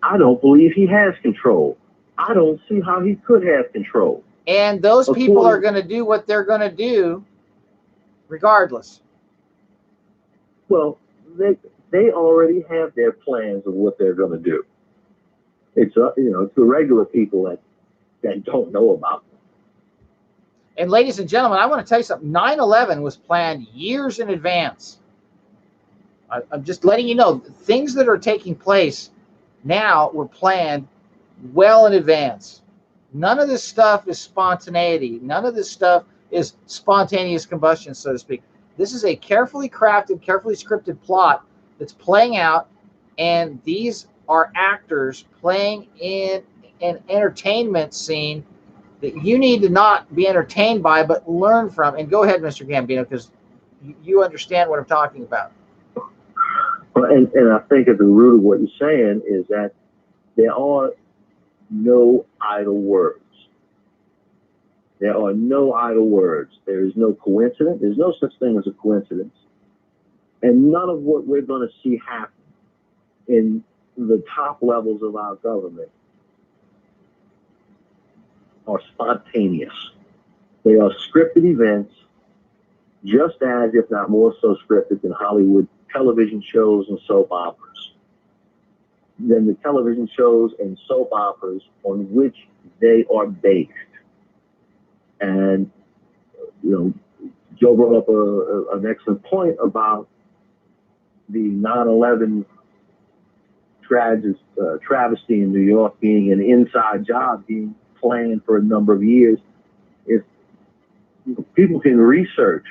I don't believe he has control. I don't see how he could have control. And those people are going to do what they're going to do regardless. Well, they already have their plans of what they're going to do. It's to regular people that don't know about them. And ladies and gentlemen, I want to tell you something. 9/11 was planned years in advance. I'm just letting you know, things that are taking place now were planned well in advance. None of this stuff is spontaneity. None of this stuff is spontaneous combustion, so to speak. This is a carefully crafted, carefully scripted plot that's playing out, and these are actors playing in an entertainment scene that you need to not be entertained by, but learn from. And go ahead, Mr. Gambino, because you understand what I'm talking about. Well, and I think at the root of what you're saying is that there are no idle words. There are no idle words. There is no coincidence. There's no such thing as a coincidence. And none of what we're going to see happen in the top levels of our government are spontaneous. They are scripted events, just as, if not more so, scripted than Hollywood television shows and soap operas. Than the television shows and soap operas on which they are based. And, Joe brought up an excellent point about the 9/11 travesty in New York being an inside job, being planned for a number of years. If people can research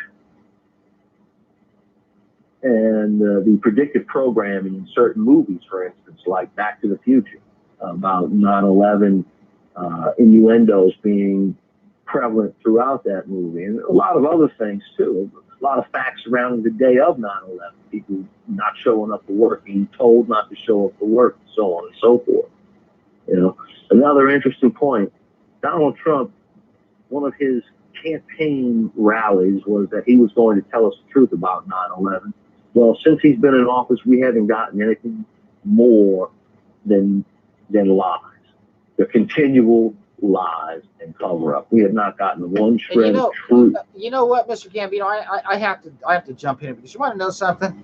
and the predictive programming in certain movies, for instance, like Back to the Future, about 9/11 innuendos being prevalent throughout that movie, and a lot of other things too. A lot of facts surrounding the day of 9/11, people not showing up for work, being told not to show up for work, and so on and so forth. Another interesting point, Donald Trump, one of his campaign rallies was that he was going to tell us the truth about 9/11. Well, since he's been in office, we haven't gotten anything more than lies. The continual lies and cover up. We have not gotten one shred of truth. You know what, Mr. Gambino, I have to jump in because you want to know something?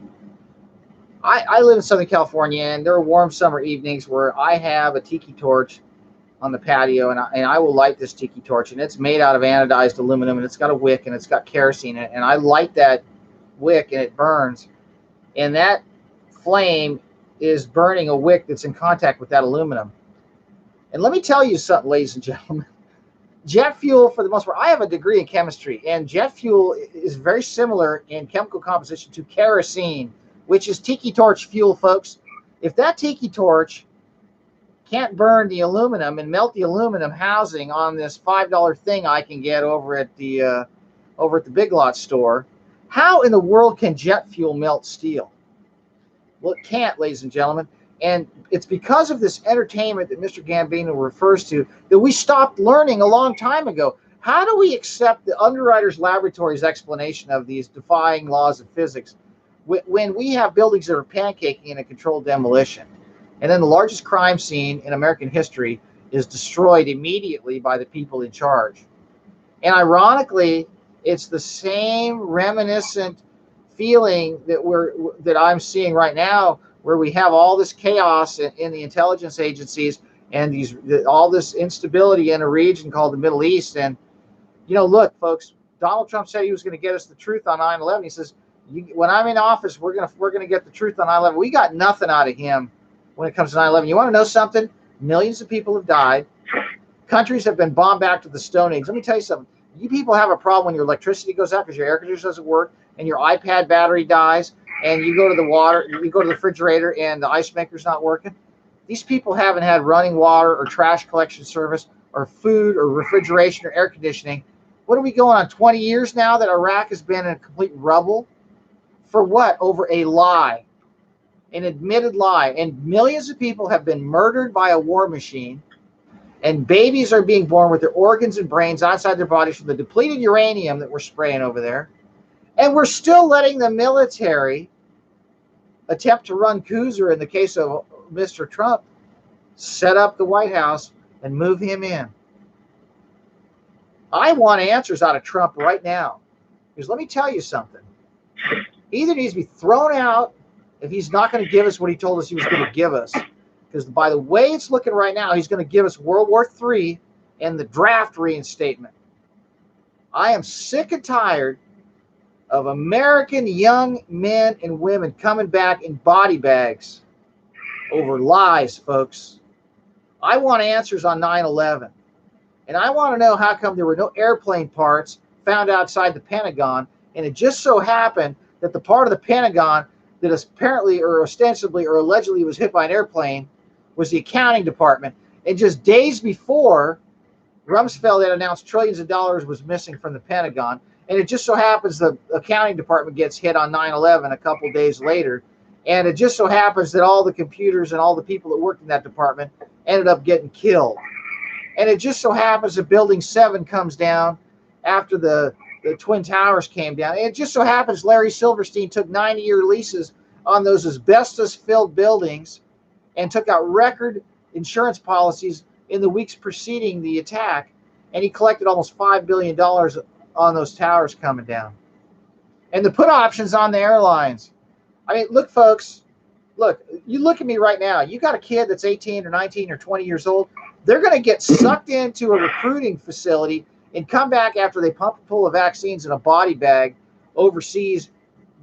I live in Southern California, and there are warm summer evenings where I have a tiki torch on the patio, and I will light this tiki torch, and it's made out of anodized aluminum, and it's got a wick, and it's got kerosene in it, and I light that wick, and it burns, and that flame is burning a wick that's in contact with that aluminum. And let me tell you something, ladies and gentlemen. Jet fuel, for the most part, I have a degree in chemistry, and jet fuel is very similar in chemical composition to kerosene, which is tiki torch fuel, folks. If that tiki torch can't burn the aluminum and melt the aluminum housing on this $5 thing I can get over at the Big Lots store, how in the world can jet fuel melt steel? Well, it can't, ladies and gentlemen. And it's because of this entertainment that Mr. Gambino refers to that we stopped learning a long time ago. How do we accept the Underwriters Laboratories explanation of these defying laws of physics when we have buildings that are pancaking in a controlled demolition? And then the largest crime scene in American history is destroyed immediately by the people in charge. And ironically, it's the same reminiscent feeling that I'm seeing right now, where we have all this chaos in the intelligence agencies and all this instability in a region called the Middle East. And, look, folks, Donald Trump said he was going to get us the truth on 9/11. He says, when I'm in office, we're going to get the truth on 9/11. We got nothing out of him when it comes to 9/11. You want to know something? Millions of people have died. Countries have been bombed back to the Stone Age. Let me tell you something. You people have a problem when your electricity goes out because your air conditioner doesn't work and your iPad battery dies, and you go to the refrigerator and the ice maker's not working. These people haven't had running water or trash collection service or food or refrigeration or air conditioning. What are we going on 20 years now that Iraq has been in complete rubble? For what? Over a lie, an admitted lie. And millions of people have been murdered by a war machine, and babies are being born with their organs and brains outside their bodies from the depleted uranium that we're spraying over there. And we're still letting the military attempt to run coups, or in the case of Mr. Trump, set up the White House and move him in. I want answers out of Trump right now. Because let me tell you something. He either needs to be thrown out if he's not going to give us what he told us he was going to give us. Because by the way it's looking right now, he's going to give us World War III and the draft reinstatement. I am sick and tired of American young men and women coming back in body bags over lies, folks. I want answers on 9/11. And I want to know how come there were no airplane parts found outside the Pentagon. And it just so happened that the part of the Pentagon that apparently or ostensibly or allegedly was hit by an airplane was the accounting department. And just days before, Rumsfeld had announced trillions of dollars was missing from the Pentagon. And it just so happens the accounting department gets hit on 9/11 a couple days later. And it just so happens that all the computers and all the people that worked in that department ended up getting killed. And it just so happens that Building 7 comes down after the Twin Towers came down. And it just so happens Larry Silverstein took 90-year leases on those asbestos-filled buildings and took out record insurance policies in the weeks preceding the attack. And he collected almost $5 billion on those towers coming down. And the put options on the airlines. I mean, look, folks, look, you look at me right now. You got a kid that's 18 or 19 or 20 years old. They're going to get sucked into a recruiting facility and come back after they pump full of vaccines in a body bag overseas,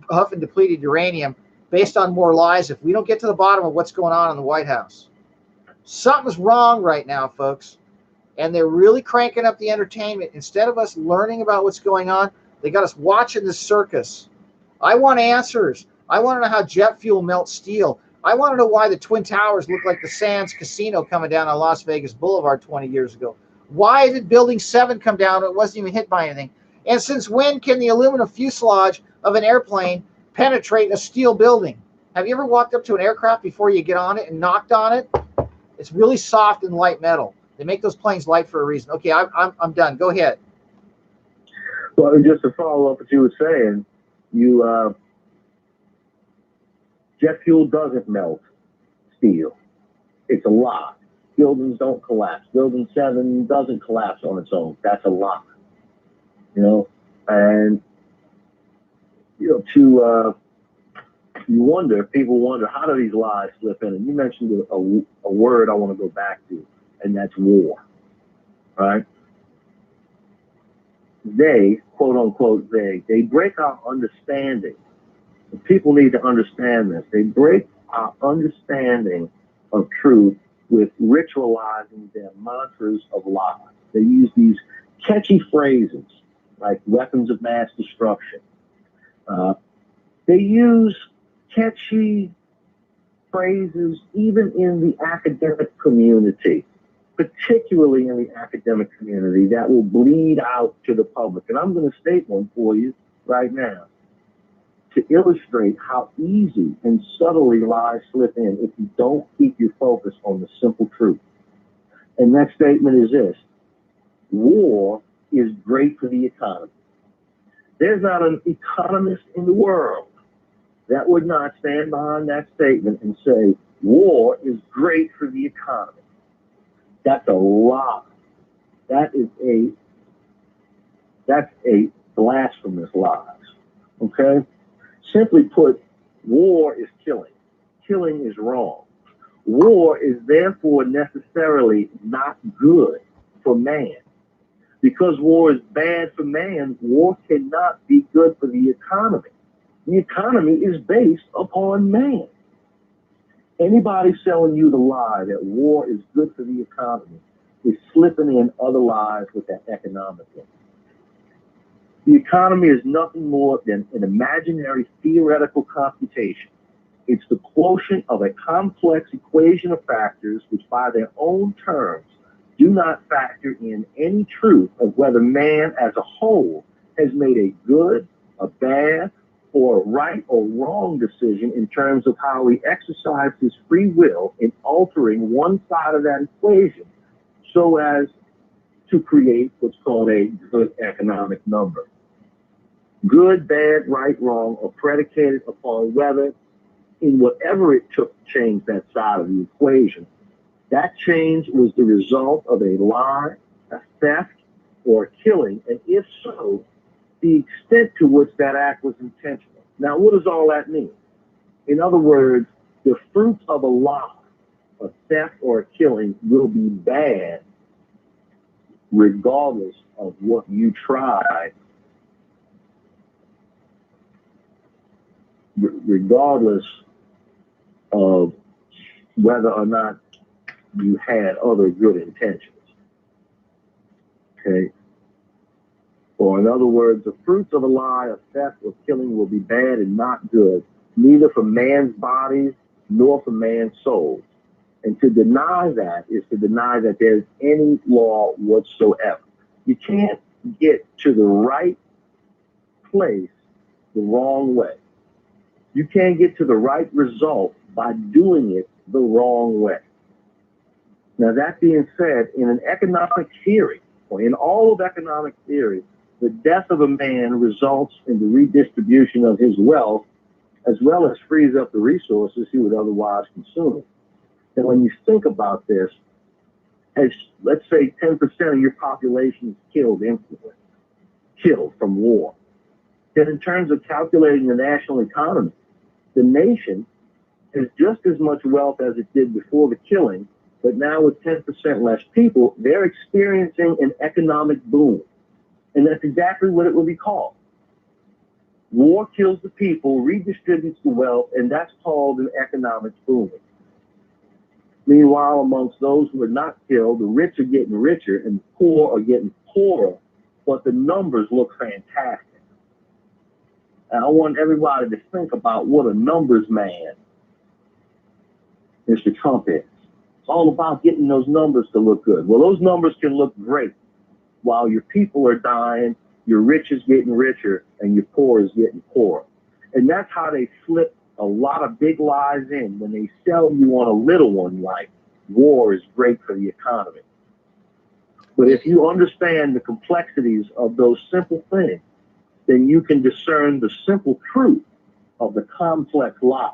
huffing depleted uranium, based on more lies if we don't get to the bottom of what's going on in the White House. Something's wrong right now, folks. And they're really cranking up the entertainment. Instead of us learning about what's going on, they got us watching this circus. I want answers. I want to know how jet fuel melts steel. I want to know why the Twin Towers look like the Sands Casino coming down on Las Vegas Boulevard 20 years ago. Why did Building 7 come down? It wasn't even hit by anything. And since when can the aluminum fuselage of an airplane penetrate a steel building? Have you ever walked up to an aircraft before you get on it and knocked on it? It's really soft and light metal. They make those planes light for a reason. Okay, I'm done. Go ahead. Well, just to follow up what you were saying, jet fuel doesn't melt steel. It's a lie. Buildings don't collapse. Building 7 doesn't collapse on its own. That's a lie. And people wonder, how do these lies slip in? And you mentioned a word I want to go back to, and that's war. Right? They, quote unquote, they break our understanding. People need to understand this. They break our understanding of truth with ritualizing their mantras of lies. They use these catchy phrases like weapons of mass destruction. They use catchy phrases even in the academic community, particularly in the academic community, that will bleed out to the public. And I'm going to state one for you right now to illustrate how easy and subtly lies slip in if you don't keep your focus on the simple truth. And that statement is this: war is great for the economy. There's not an economist in the world that would not stand behind that statement and say, war is great for the economy. That's a lie. That's a blasphemous lie. Okay? Simply put, war is killing. Killing is wrong. War is therefore necessarily not good for man. Because war is bad for man, war cannot be good for the economy. The economy is based upon man. Anybody selling you the lie that war is good for the economy is slipping in other lies with that economic one. The economy is nothing more than an imaginary theoretical computation. It's the quotient of a complex equation of factors which by their own terms do not factor in any truth of whether man as a whole has made a good, a bad, or a right or wrong decision in terms of how he exercised his free will in altering one side of that equation so as to create what's called a good economic number. Good, bad, right, wrong are predicated upon whether, in whatever it took to change that side of the equation, that change was the result of a lie, a theft, or a killing, and if so, the extent to which that act was intentional. Now, what does all that mean? In other words, the fruits of a lie, a theft or a killing, will be bad regardless of what you try, regardless of whether or not you had other good intentions. Okay? Or in other words, the fruits of a lie, a theft or killing will be bad and not good, neither for man's bodies nor for man's souls. And to deny that is to deny that there's any law whatsoever. You can't get to the right place the wrong way. You can't get to the right result by doing it the wrong way. Now, that being said, in an economic theory, or in all of economic theory, the death of a man results in the redistribution of his wealth, as well as frees up the resources he would otherwise consume. And when you think about this, as let's say 10% of your population is killed from war, then in terms of calculating the national economy, the nation has just as much wealth as it did before the killing, but now with 10% less people, they're experiencing an economic boom. And that's exactly what it will be called. War kills the people, redistributes the wealth, and that's called an economic boom. Meanwhile, amongst those who are not killed, the rich are getting richer and the poor are getting poorer, but the numbers look fantastic. And I want everybody to think about what a numbers man Mr. Trump is. It's all about getting those numbers to look good. Well, those numbers can look great while your people are dying, your rich is getting richer, and your poor is getting poorer. And that's how they flip a lot of big lies in when they sell you on a little one like war is great for the economy. But if you understand the complexities of those simple things, then you can discern the simple truth of the complex lie.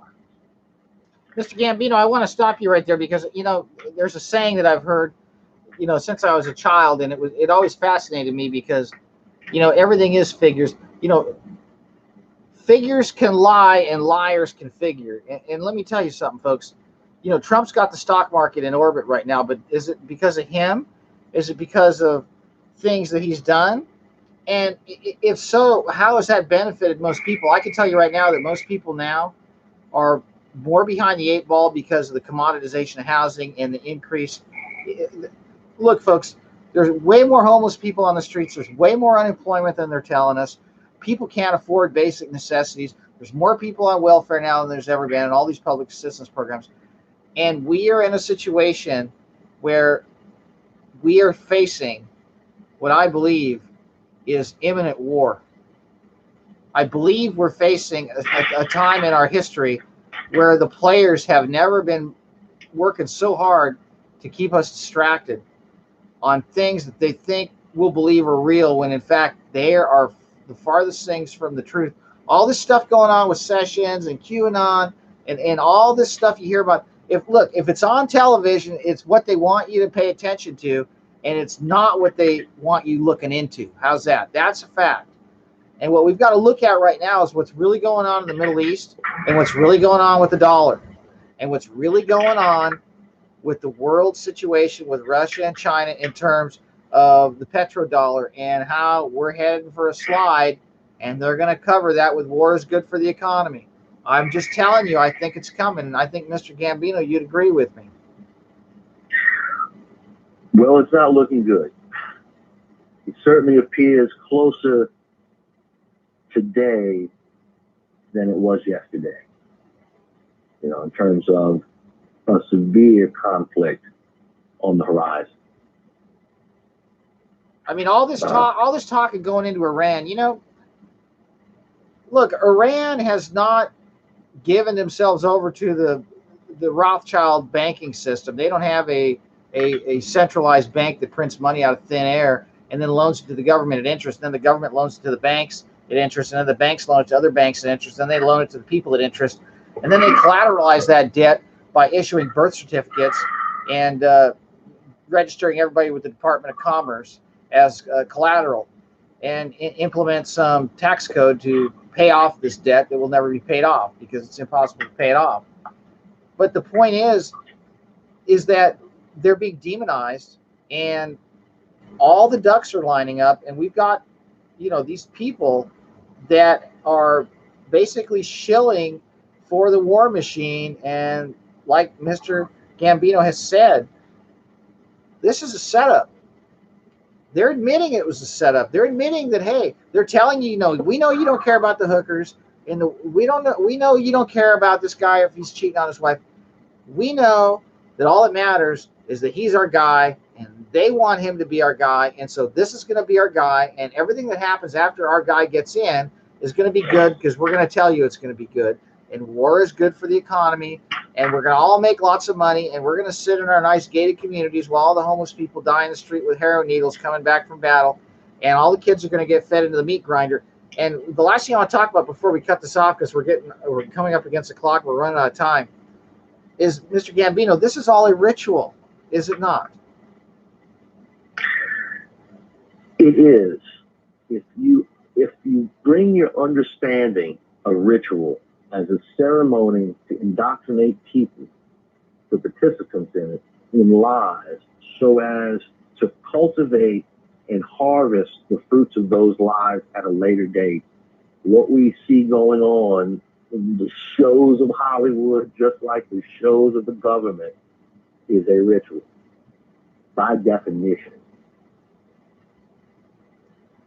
Mr. Gambino, I want to stop you right there because, you know, there's a saying that I've heard, you know, since I was a child, and it always fascinated me because, you know, everything is figures. You know, figures can lie and liars can figure. And let me tell you something, folks. You know, Trump's got the stock market in orbit right now, but is it because of him? Is it because of things that he's done? And if so, how has that benefited most people? I can tell you right now that most people now are more behind the eight ball because of the commoditization of housing and the increase. Look, folks, there's way more homeless people on the streets. There's way more unemployment than they're telling us. People can't afford basic necessities. There's more people on welfare now than there's ever been in all these public assistance programs. And we are in a situation where we are facing what I believe is imminent war. I believe we're facing a time in our history where the players have never been working so hard to keep us distracted on things that they think we'll believe are real when in fact they are the farthest things from the truth. All this stuff going on with Sessions and QAnon and all this stuff you hear about. If it's on television, it's what they want you to pay attention to, and it's not what they want you looking into. How's that? That's a fact. And what we've got to look at right now is what's really going on in the Middle East and what's really going on with the dollar and what's really going on with the world situation with Russia and China in terms of the petrodollar and how we're headed for a slide, and they're going to cover that with war is good for the economy. I'm just telling you, I think it's coming, and I think, Mr. Gambino, you'd agree with me. Well, it's not looking good. It certainly appears closer today than it was yesterday, you know, in terms of a severe conflict on the horizon. I mean, all this talk of going into Iran, you know, look, Iran has not given themselves over to the Rothschild banking system. They don't have a centralized bank that prints money out of thin air and then loans it to the government at interest. And then the government loans it to the banks at interest, and then the banks loan it to other banks at interest, and then they loan it to the people at interest, and then they collateralize that debt by issuing birth certificates and registering everybody with the Department of Commerce as collateral. and implement some tax code to pay off this debt that will never be paid off because it's impossible to pay it off. But the point is that they're being demonized, and all the ducks are lining up, and we've got, these people that are basically shilling for the war machine. And like Mr. Gambino has said, this is a setup. They're admitting it was a setup. They're admitting that, hey, they're telling you, we know you don't care about the hookers, and we know you don't care about this guy if he's cheating on his wife. We know that all that matters is that he's our guy, and they want him to be our guy, and so this is going to be our guy, and everything that happens after our guy gets in is going to be good because we're going to tell you it's going to be good. And war is good for the economy, and we're going to all make lots of money, and we're going to sit in our nice gated communities while all the homeless people die in the street with heroin needles coming back from battle, and all the kids are going to get fed into the meat grinder. And the last thing I want to talk about before we cut this off, because we're coming up against the clock, we're running out of time, is, Mr. Gambino, this is all a ritual, is it not? It is. If you bring your understanding of ritual as a ceremony to indoctrinate people, the participants in it, in lies, so as to cultivate and harvest the fruits of those lies at a later date. What we see going on in the shows of Hollywood, just like the shows of the government, is a ritual, by definition.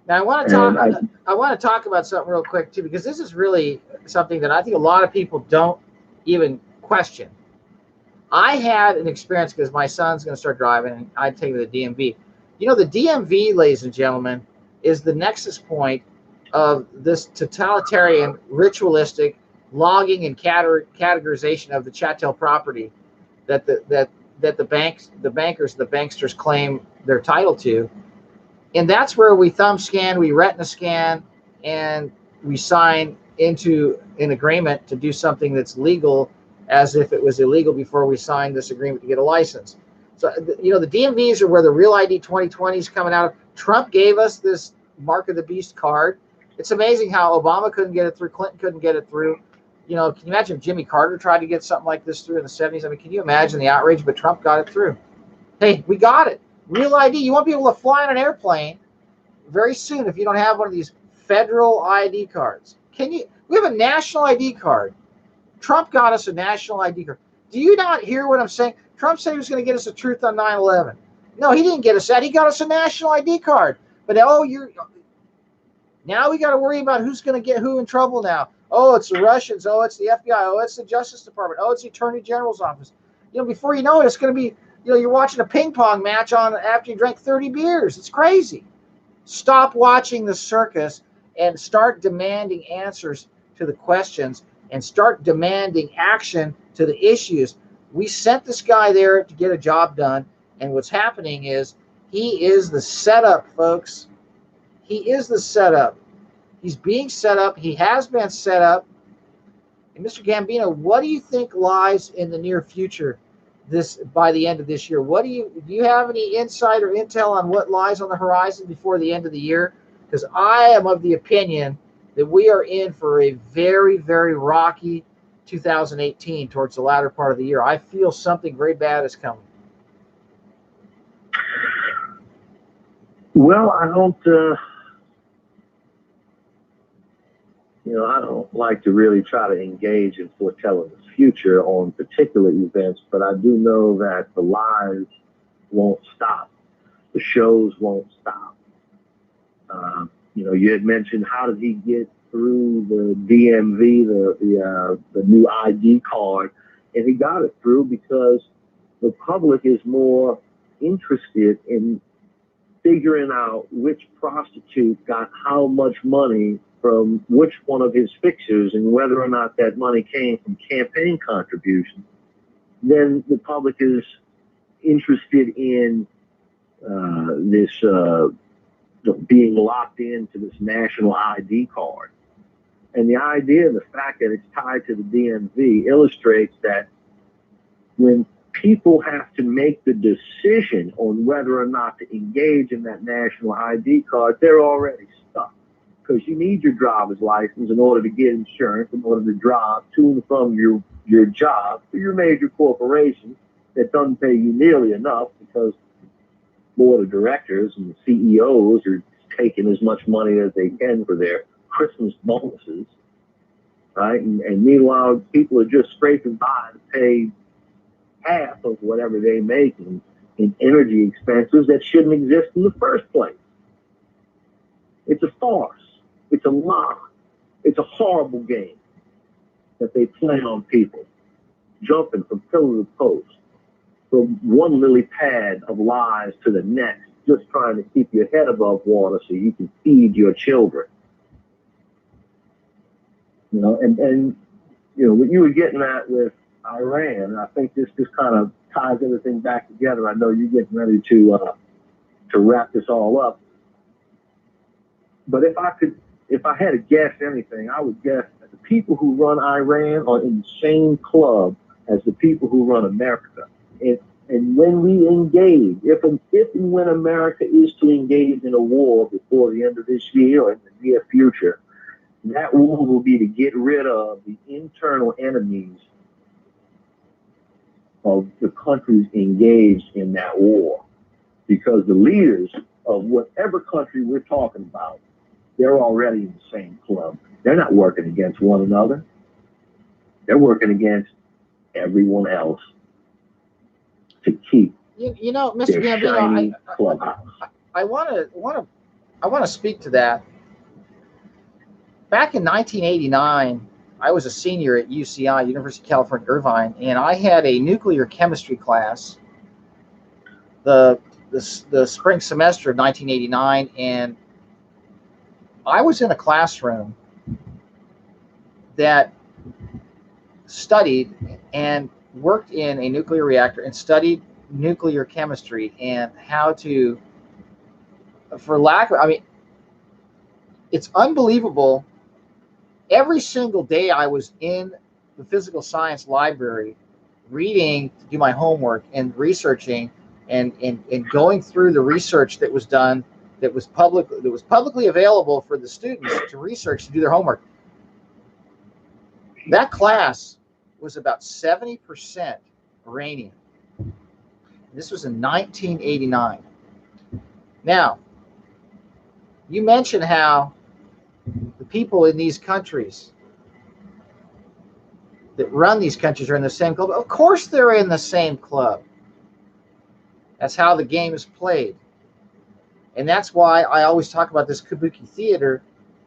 Now, I want to talk about something real quick too, because this is really something that I think a lot of people don't even question. I had an experience because my son's going to start driving, and I take him to the DMV. The DMV, ladies and gentlemen, is the nexus point of this totalitarian, ritualistic logging and categorization of the chattel property that the bankers, the banksters claim their title to. And that's where we thumb scan, we retina scan, and we sign into an agreement to do something that's legal as if it was illegal before we signed this agreement to get a license. So, the DMVs are where the Real ID 2020 is coming out of. Trump gave us this Mark of the Beast card. It's amazing how Obama couldn't get it through, Clinton couldn't get it through. Can you imagine if Jimmy Carter tried to get something like this through in the 70s? I mean, can you imagine the outrage? But Trump got it through. Hey, we got it. Real ID. You won't be able to fly on an airplane very soon if you don't have one of these federal ID cards. We have a national ID card. Trump got us a national ID card. Do you not hear what I'm saying? Trump said he was going to get us a truth on 9/11. No, he didn't get us that. He got us a national ID card. But now we got to worry about who's going to get who in trouble now. Oh, it's the Russians. Oh, it's the FBI. Oh, it's the Justice Department. Oh, it's the Attorney General's office. Before you know it, it's going to be, you're watching a ping pong match on after you drank 30 beers. It's crazy. Stop watching the circus and start demanding answers to the questions and start demanding action to the issues. We sent this guy there to get a job done, and what's happening is he is the setup, folks. He is the setup. He's being set up. He has been set up. And Mr. Gambino, what do you think lies in the near future by the end of this year? Do you have any insight or intel on what lies on the horizon before the end of the year? Because I am of the opinion that we are in for a very, very rocky 2018 towards the latter part of the year. I feel something very bad is coming. Well, I don't like to really try to engage in foretelling the future on particular events, but I do know that the lies won't stop. The shows won't stop. You had mentioned, how did he get through the DMV, the new ID card? And he got it through because the public is more interested in figuring out which prostitute got how much money from which one of his fixers and whether or not that money came from campaign contributions. Then the public is interested in this being locked into this national ID card. And the idea and the fact that it's tied to the DMV illustrates that when people have to make the decision on whether or not to engage in that national ID card, they're already stuck. Because you need your driver's license in order to get insurance, in order to drive to and from your job for your major corporation that doesn't pay you nearly enough because board of directors and the CEOs are taking as much money as they can for their Christmas bonuses, right? And meanwhile, people are just scraping by to pay half of whatever they make in energy expenses that shouldn't exist in the first place. It's a farce. It's a lie. It's a horrible game that they play on people, jumping from pillar to post, from one lily pad of lies to the next, just trying to keep your head above water so you can feed your children. You know, and you know, what you were getting at with Iran, and I think this just kind of ties everything back together. I know you're getting ready to wrap this all up. But if I had to guess anything, I would guess that the people who run Iran are in the same club as the people who run America. And when we engage, if and when America is to engage in a war before the end of this year or in the near future, that war will be to get rid of the internal enemies of the countries engaged in that war. Because the leaders of whatever country we're talking about, they're already in the same club. They're not working against one another. They're working against everyone else to keep you know, Mr. their Gambino, shiny clubhouse. I want to speak to that. Back in 1989, I was a senior at UCI, University of California, Irvine, and I had a nuclear chemistry class the spring semester of 1989, and I was in a classroom that studied and worked in a nuclear reactor and studied nuclear chemistry and how to, for lack of, I mean, it's unbelievable. Every single day I was in the physical science library reading to do my homework and researching and going through the research that was done that was publicly available for the students to research, to do their homework. That class was about 70% uranium. This was in 1989. Now, you mentioned how the people in these countries that run these countries are in the same club. Of course they're in the same club. That's how the game is played. And that's why I always talk about this kabuki theater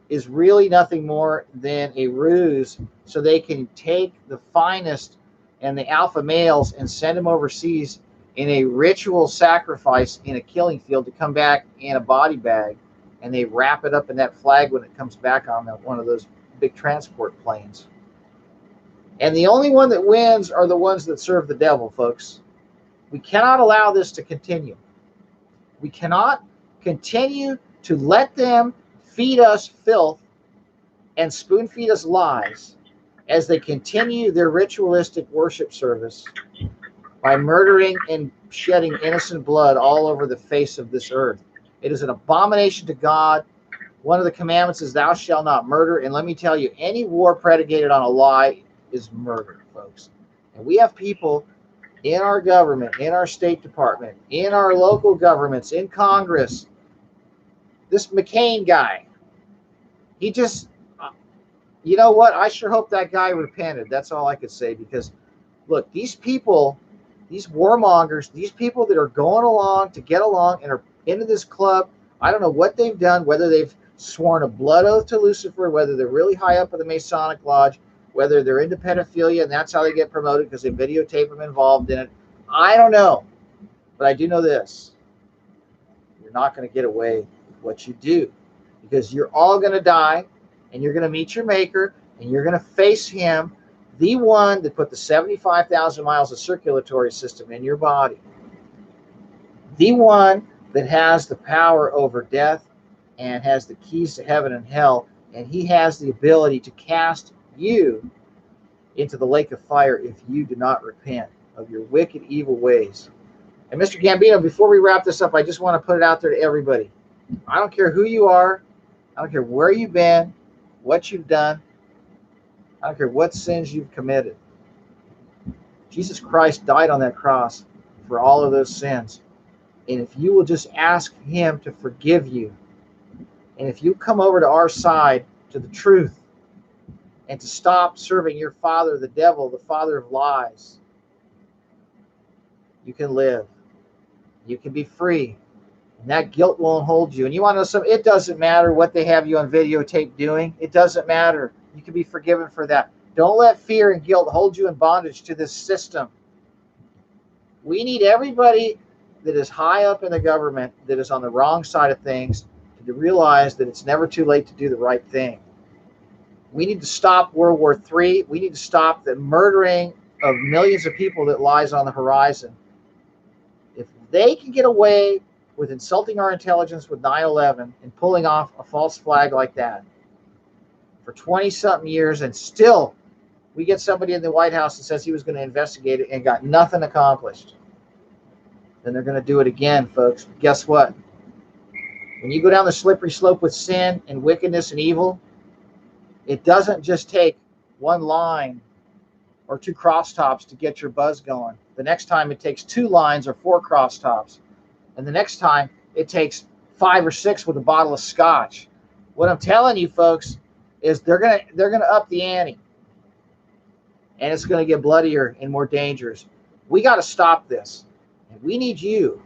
is really nothing more than a ruse so they can take the finest and the alpha males and send them overseas in a ritual sacrifice in a killing field to come back in a body bag, and they wrap it up in that flag when it comes back on one of those big transport planes. And the only one that wins are the ones that serve the devil, folks. We cannot allow this to continue. We cannot continue to let them feed us filth and spoon feed us lies as they continue their ritualistic worship service by murdering and shedding innocent blood all over the face of this earth. It is an abomination to God. One of the commandments is thou shalt not murder. And let me tell you, any war predicated on a lie is murder, folks. And we have people in our government, in our State Department, in our local governments, in Congress. This McCain guy, he just, you know what? I sure hope that guy repented. That's all I could say, because look, these people, these warmongers, these people that are going along to get along and are into this club, I don't know what they've done, whether they've sworn a blood oath to Lucifer, whether they're really high up in the Masonic Lodge, whether they're into pedophilia and that's how they get promoted because they videotape them involved in it. I don't know. But I do know this. You're not going to get away with what you do, because you're all going to die and you're going to meet your maker and you're going to face him, the one that put the 75,000 miles of circulatory system in your body, the one that has the power over death and has the keys to heaven and hell, and he has the ability to cast you into the lake of fire if you do not repent. of your wicked, evil ways. And Mr. Gambino, before we wrap this up, I just want to put it out there to everybody. I don't care who you are. I don't care where you've been, what you've done. I don't care what sins you've committed. Jesus Christ died on that cross for all of those sins. And if you will just ask him to forgive you, and if you come over to our side, to the truth, and to stop serving your father, the devil, the father of lies, you can live. You can be free. And that guilt won't hold you. And you want to know something? It doesn't matter what they have you on videotape doing. It doesn't matter. You can be forgiven for that. Don't let fear and guilt hold you in bondage to this system. We need everybody that is high up in the government, that is on the wrong side of things, to realize that it's never too late to do the right thing. We need to stop World War III. We need to stop the murdering of millions of people that lies on the horizon. If they can get away with insulting our intelligence with 9/11 and pulling off a false flag like that for 20-something years, and still we get somebody in the White House that says he was going to investigate it and got nothing accomplished, then they're going to do it again, folks. Guess what? When you go down the slippery slope with sin and wickedness and evil, it doesn't just take one line or two crosstops to get your buzz going. The next time it takes 2 lines or 4 crosstops. And the next time it takes 5 or 6 with a bottle of scotch. What I'm telling you, folks, is they're gonna up the ante. And it's going to get bloodier and more dangerous. We got to stop this. And we need you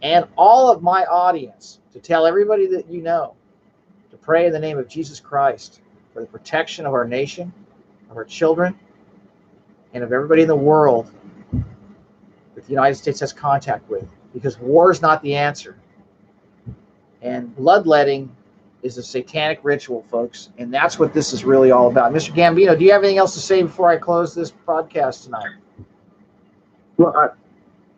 and all of my audience to tell everybody that you know to pray in the name of Jesus Christ for the protection of our nation, of our children, and of everybody in the world that the United States has contact with. Because war is not the answer. And bloodletting is a satanic ritual, folks. And that's what this is really all about. Mr. Gambino, do you have anything else to say before I close this broadcast tonight? Well,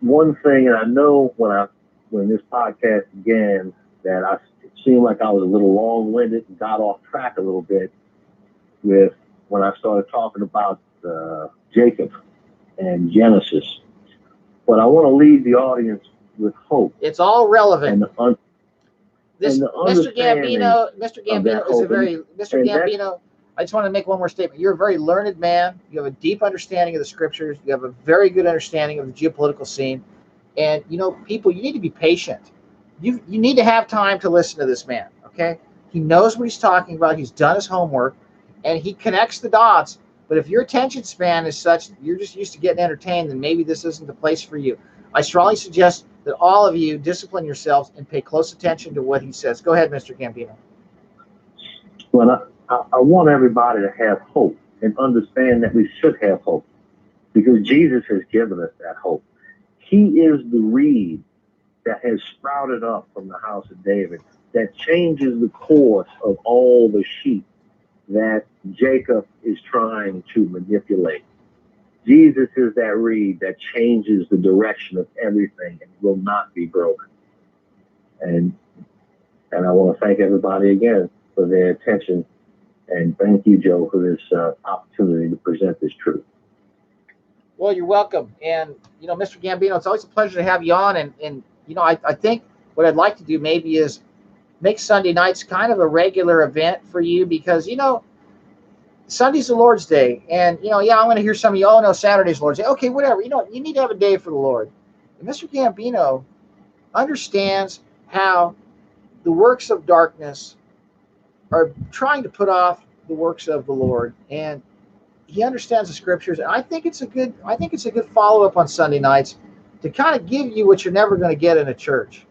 one thing, and I know when this podcast began, that it seemed like I was a little long-winded and got off track a little bit with when I started talking about Jacob and Genesis. But I want to leave the audience with hope. It's all relevant. And Mr. Gambino is a very Mr. Gambino. I just want to make one more statement. You're a very learned man. You have a deep understanding of the scriptures. You have a very good understanding of the geopolitical scene. And people, you need to be patient. You need to have time to listen to this man. Okay, he knows what he's talking about. He's done his homework, and he connects the dots. But if your attention span is such that you're just used to getting entertained, then maybe this isn't the place for you. I strongly suggest that all of you discipline yourselves and pay close attention to what he says. Go ahead, Mr. Gambino. Well, I want everybody to have hope and understand that we should have hope because Jesus has given us that hope. He is the reed that has sprouted up from the house of David that changes the course of all the sheep that Jacob is trying to manipulate. Jesus is that reed that changes the direction of everything and will not be broken. And I want to thank everybody again for their attention. And thank you, Joe, for this opportunity to present this truth. Well, you're welcome. And, Mr. Gambino, it's always a pleasure to have you on. And I think what I'd like to do maybe is make Sunday nights kind of a regular event for you because, Sunday's the Lord's Day. And, I'm going to hear some of you, oh, no, Saturday's Lord's Day. Okay, whatever. You need to have a day for the Lord. And Mr. Gambino understands how the works of darkness are trying to put off the works of the Lord. And he understands the scriptures. And I think it's a good follow-up on Sunday nights to kind of give you what you're never going to get in a church.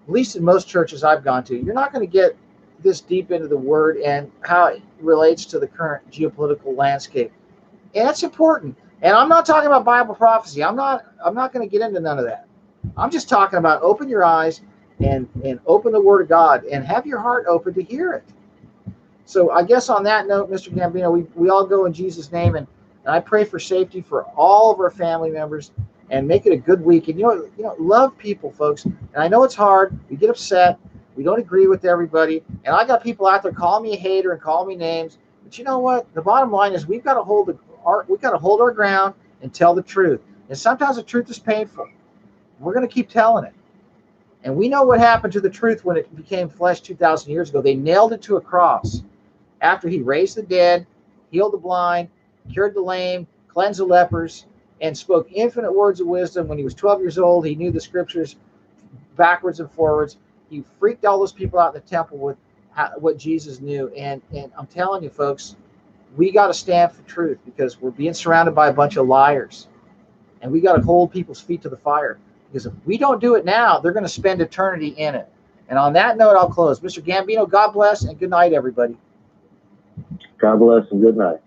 At least in most churches I've gone to. You're not going to get this deep into the word and how it relates to the current geopolitical landscape. And that's important. And I'm not talking about Bible prophecy. I'm not going to get into none of that. I'm just talking about open your eyes and open the word of God and have your heart open to hear it. So I guess on that note, Mr. Gambino, we all go in Jesus' name, and I pray for safety for all of our family members and make it a good week. And love people, folks. And I know it's hard. We get upset. We don't agree with everybody. And I got people out there calling me a hater and calling me names. But you know what? The bottom line is we've got to hold our ground and tell the truth. And sometimes the truth is painful. We're going to keep telling it. And we know what happened to the truth when it became flesh 2,000 years ago. They nailed it to a cross after he raised the dead, healed the blind, cured the lame, cleansed the lepers, and spoke infinite words of wisdom. When he was 12 years old, he knew the scriptures backwards and forwards. He freaked all those people out in the temple with what Jesus knew. And I'm telling you, folks, we got to stand for truth because we're being surrounded by a bunch of liars. And we got to hold people's feet to the fire. Because if we don't do it now, they're going to spend eternity in it. And on that note, I'll close. Mr. Gambino, God bless and good night, everybody. God bless and good night.